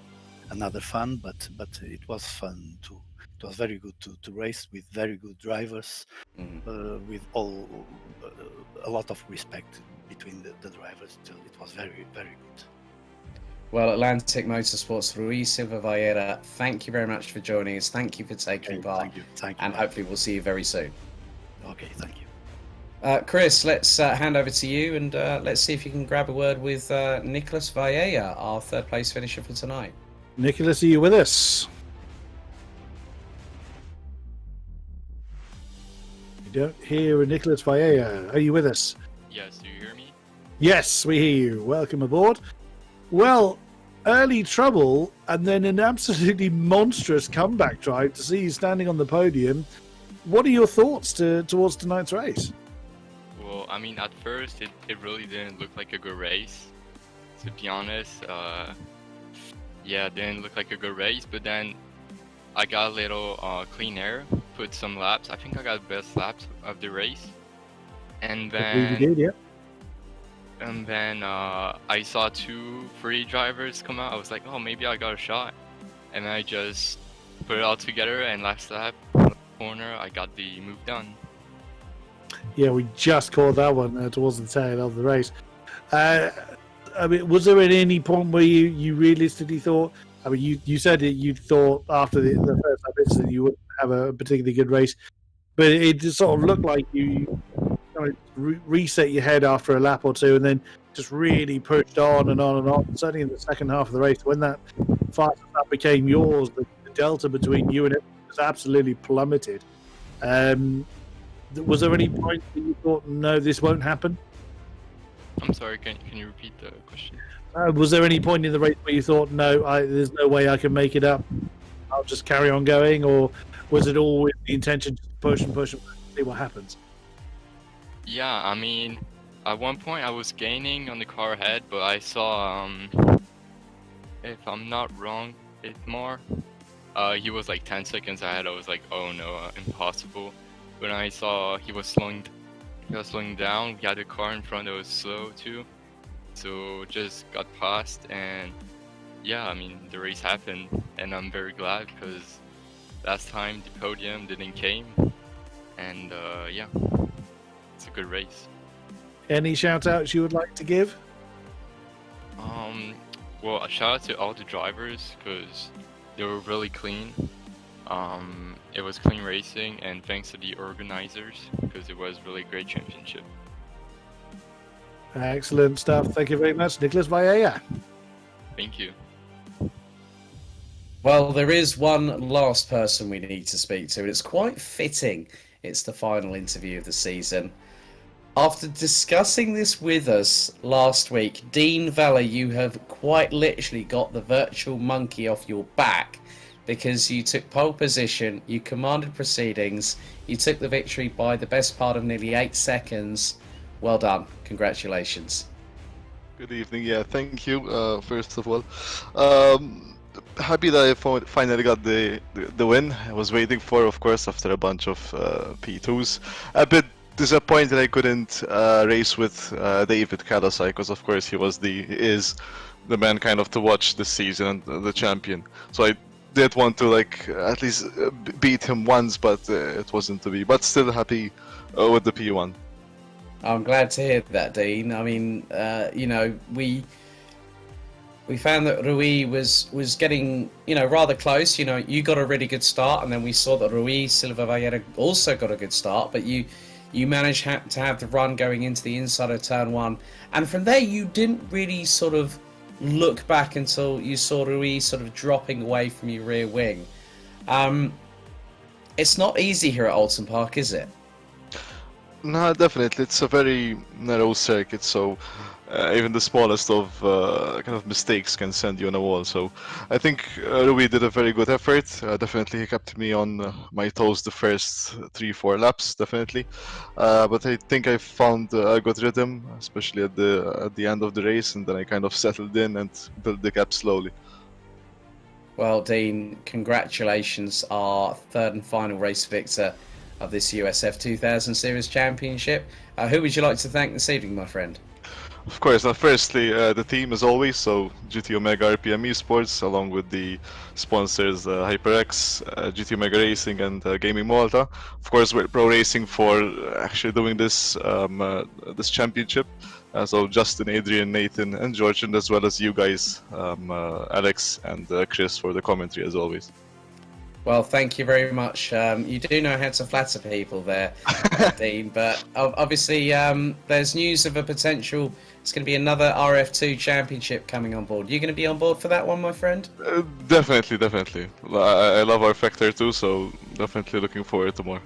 C: another fun. But it was fun too. It was very good to race with very good drivers, with a lot of respect between the drivers. It was very, very good.
F: Well, Atlantic Motorsports, Rui Silva Vieira, thank you very much for joining us. Thank you for taking part.
C: Thank you.
F: And hopefully we'll see you very soon.
C: Okay, thank you.
F: Chris, let's hand over to you, and let's see if you can grab a word with Nicolas Vieira, our third place finisher for tonight.
G: Nicholas, are you with us? We don't hear Nicolas Vieira. Are you with us?
H: Yes, do you hear me?
G: Yes, we hear you. Welcome aboard. Well, early trouble and then an absolutely monstrous comeback drive to see you standing on the podium. What are your thoughts towards tonight's race?
H: Well, I mean, at first, it really didn't look like a good race. To be honest, yeah, it didn't look like a good race, but then I got a little clean air, put some laps. I think I got the best laps of the race. And
G: I believe you
H: then...
G: did, yeah.
H: And then I saw 2 free drivers come out. I was like, oh, maybe I got a shot. And I just put it all together, and last lap, corner, I got the move done.
G: Yeah, we just caught that one towards the tail of the race. I mean, was there at any point where you realistically thought, I mean, you said that you thought after the first lap incident you wouldn't have a particularly good race, but it just sort of looked like you kind of reset your head after a lap or two and then just really pushed on and on and on. Certainly in the second half of the race, when that fastest lap became yours, the delta between you and it was absolutely plummeted. Was there any point that you thought, no, this won't happen?
H: I'm sorry, can you repeat the question?
G: Was there any point in the race where you thought, no, there's no way I can make it up, I'll just carry on going? Or was it all with the intention to push and push and see what happens?
H: Yeah, I mean, at one point I was gaining on the car ahead, but I saw, if I'm not wrong, Itmar, he was like 10 seconds ahead. I was like, oh no, impossible. When I saw he was slowing down, we had a car in front that was slow too, so just got past. And yeah, I mean, the race happened, and I'm very glad because last time the podium didn't came, and yeah, it's a good race.
G: Any shout outs you would like to give?
H: Well, a shout out to all the drivers because they were really clean. It was clean racing, and thanks to the organizers because it was really great championship.
G: Excellent stuff. Thank you very much, Nicolas Vieira.
H: Thank you.
F: Well, there is one last person we need to speak to, and it's quite fitting. It's the final interview of the season. After discussing this with us last week, Dean Vella, you have quite literally got the virtual monkey off your back because you took pole position, you commanded proceedings, you took the victory by the best part of nearly 8 seconds. Well done. Congratulations.
I: Good evening. Yeah, thank you, first of all. Happy that I finally got the win. I was waiting for, of course, after a bunch of P2s. A bit disappointed I couldn't race with David Kalasai, because of course he is the man kind of to watch this season and the champion. So I did want to like at least beat him once, but it wasn't to be. But still happy with the P1.
F: I'm glad to hear that, Dean. I mean, we found that Rui was getting, rather close. You got a really good start, and then we saw that Rui Silva Vallera also got a good start, but you managed to have the run going into the inside of turn 1, and from there you didn't really sort of look back until you saw Rui sort of dropping away from your rear wing. It's not easy here at Oulton Park, is it?
I: No, definitely. It's a very narrow circuit, so even the smallest of kind of mistakes can send you on a wall. So I think Rui did a very good effort. Definitely he kept me on my toes the first 3-4 laps, definitely. But I think I found a good rhythm, especially at the end of the race, and then I kind of settled in and built the gap slowly.
F: Well, Dean, congratulations, our third and final race victor of this USF 2000 Series Championship. Who would you like to thank this evening, my friend?
I: Of course, firstly, the team as always, so GT Omega RPM Esports, along with the sponsors HyperX, GT Omega Racing and Gaming Malta. Of course, we're Pro Racing for actually doing this this championship. So Justin, Adrian, Nathan and George, and as well as you guys, Alex and Chris, for the commentary as always.
F: Well, thank you very much. You do know how to flatter people there, Dean, but obviously there's news of a potential, it's going to be another RF2 championship coming on board. You going to be on board for that one, my friend?
I: Definitely. I love our Factor too, so definitely looking forward to more.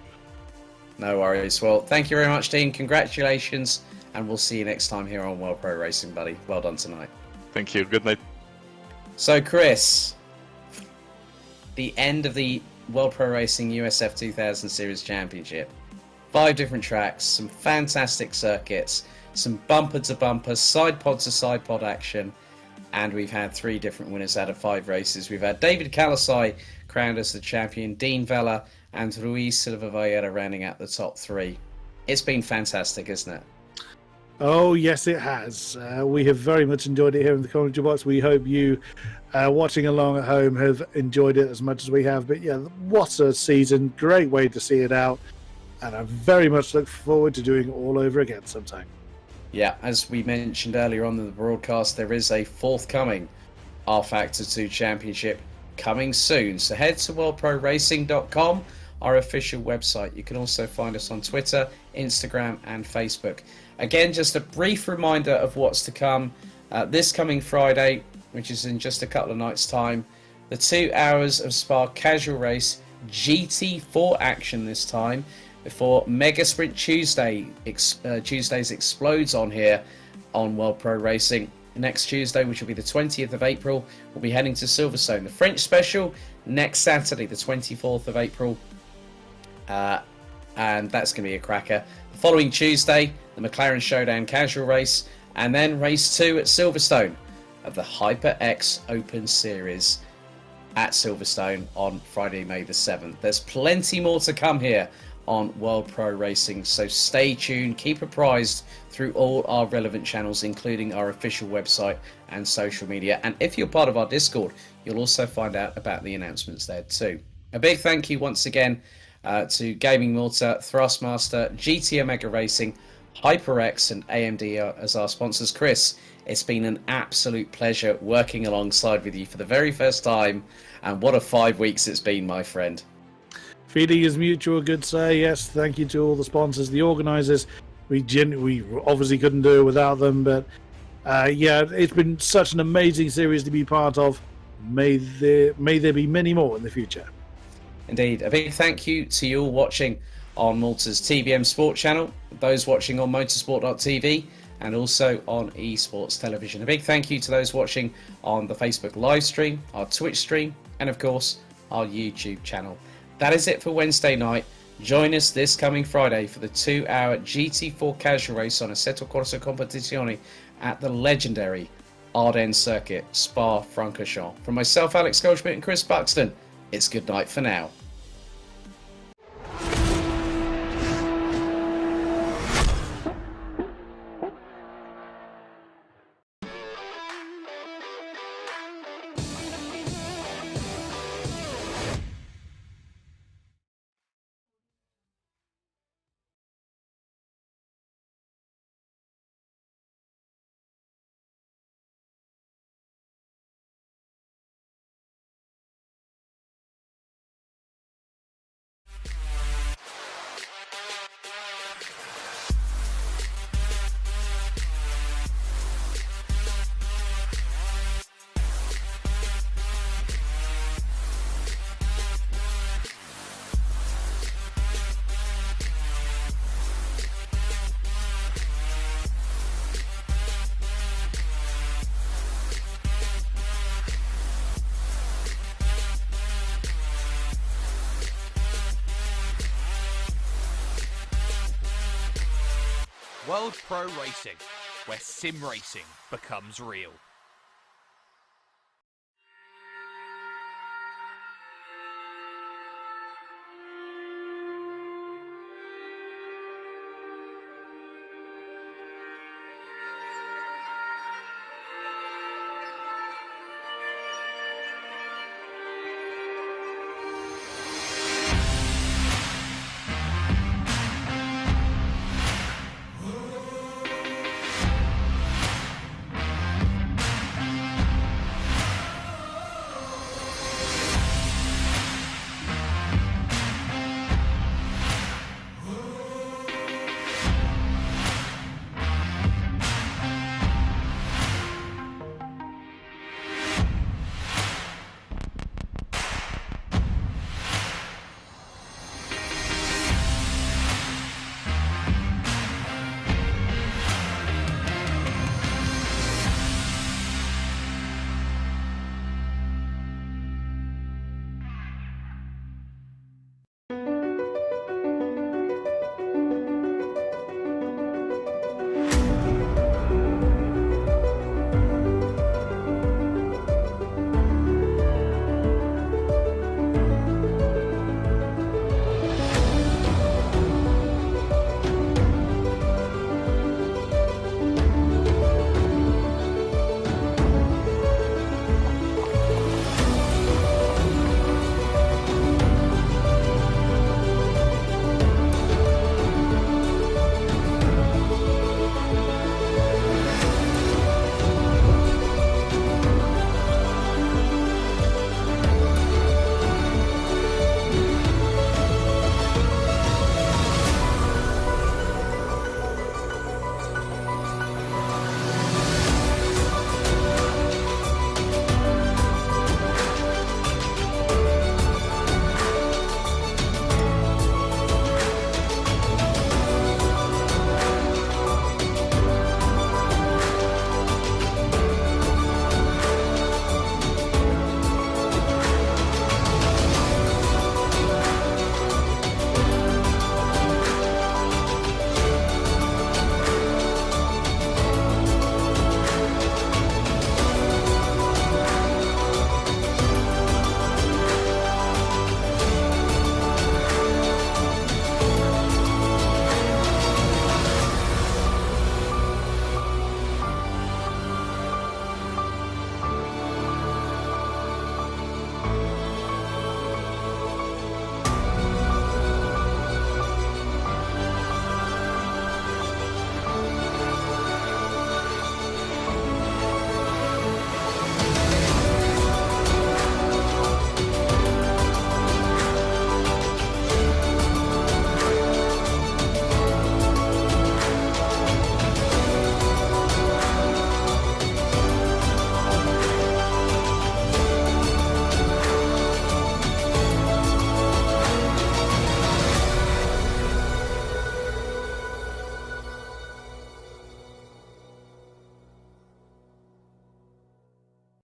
F: No worries. Well, thank you very much, Dean. Congratulations, and we'll see you next time here on World Pro Racing, buddy. Well done tonight.
I: Thank you. Good night.
F: So, Chris, the end of the World Pro Racing USF 2000 Series Championship. 5 different tracks, some fantastic circuits, some bumper-to-bumper, side-pod-to-side pod action, and we've had 3 different winners out of 5 races. We've had David Kalasai crowned as the champion, Dean Vella and Rui Silva Vallera rounding out the top 3. It's been fantastic, isn't it?
G: Oh, yes, it has. We have very much enjoyed it here in the commentary box. We hope you, watching along at home, have enjoyed it as much as we have. But yeah, what a season. Great way to see it out. And I very much look forward to doing it all over again sometime.
F: Yeah, as we mentioned earlier on in the broadcast, there is a forthcoming R Factor 2 Championship coming soon. So head to worldproracing.com, our official website. You can also find us on Twitter, Instagram and Facebook. Again, just a brief reminder of what's to come. This coming Friday, which is in just a couple of nights' time, the 2 hours of Spa Casual Race GT4 action this time, before Mega Sprint Tuesdays explodes on here on World Pro Racing. Next Tuesday, which will be the 20th of April, we'll be heading to Silverstone. The French Special next Saturday, the 24th of April. And that's going to be a cracker. The following Tuesday, the McLaren Showdown Casual Race, and then Race 2 at Silverstone of the HyperX Open Series at Silverstone on Friday, May the 7th. There's plenty more to come here on World Pro Racing, so stay tuned, keep apprised through all our relevant channels, including our official website and social media. And if you're part of our Discord, you'll also find out about the announcements there too. A big thank you once again to Gaming Malta, Thrustmaster, GT Omega Racing, HyperX and AMD as our sponsors. Chris, it's been an absolute pleasure working alongside with you for the very first time, and what a 5 weeks it's been, my friend.
G: Feeling is mutual, good say. Yes, thank you to all the sponsors, the organisers. We obviously couldn't do it without them, but yeah, it's been such an amazing series to be part of. May there be many more in the future.
F: Indeed. A big thank you to you all watching on Malta's TVM Sport channel, those watching on motorsport.tv and also on eSports Television. A big thank you to those watching on the Facebook live stream, our Twitch stream, and of course our YouTube channel. That is it for Wednesday night. Join us this coming Friday for the 2-hour GT4 casual race on Assetto Corsa Competizione at the legendary Ardennes Circuit, Spa-Francorchamps. From myself, Alex Goldschmidt and Chris Buxton, it's good night for now.
A: World Pro Racing, where sim racing becomes real.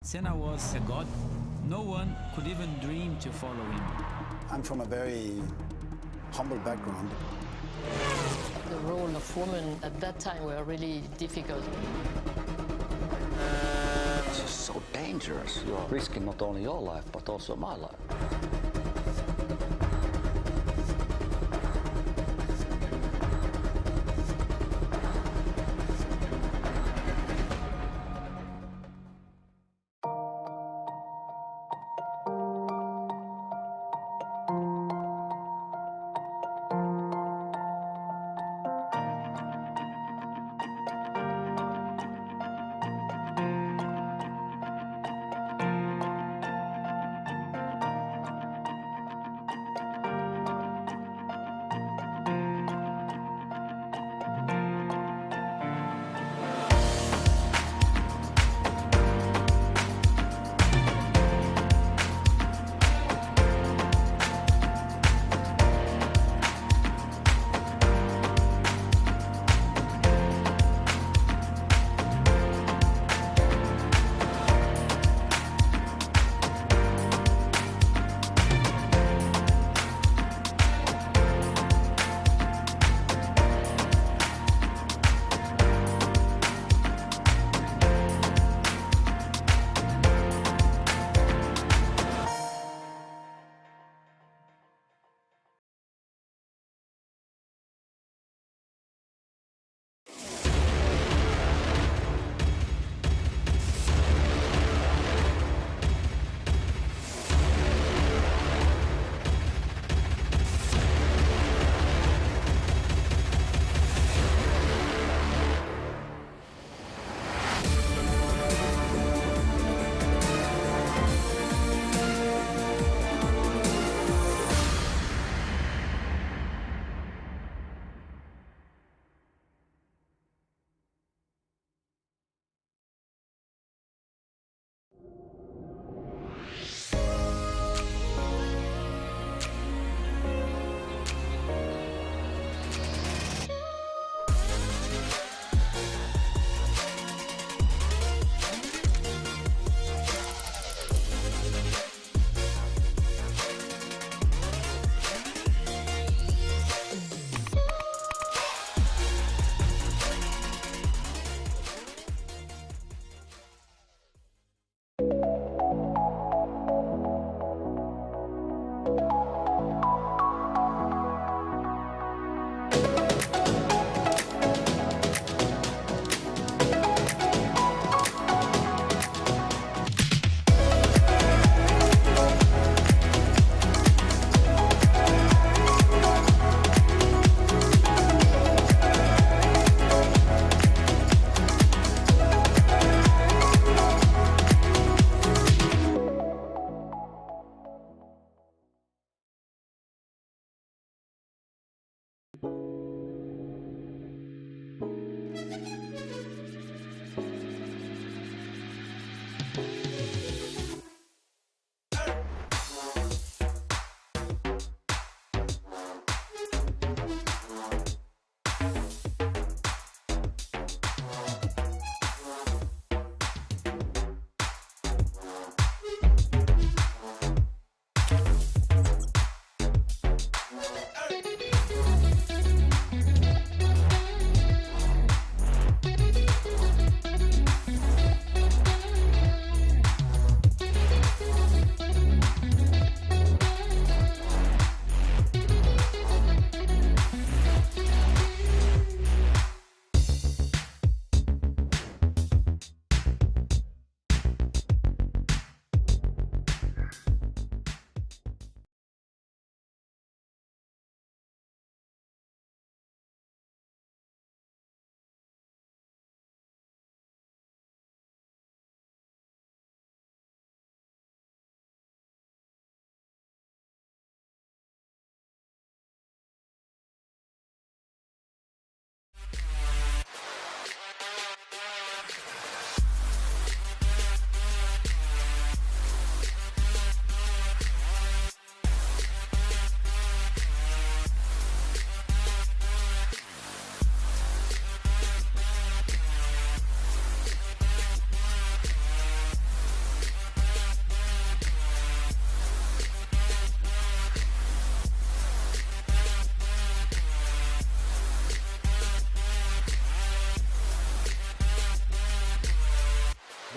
B: Senna was a god. No one could even dream to follow him.
J: I'm from a very humble background.
D: The role of women at that time were really difficult.
E: It's just so dangerous. You're risking not only your life, but also my life.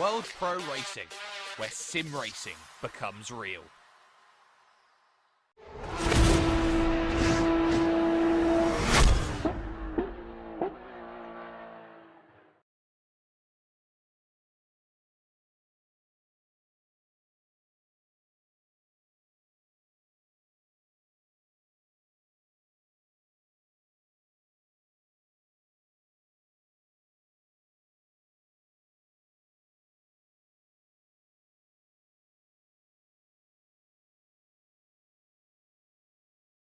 A: World Pro Racing, where sim racing becomes real.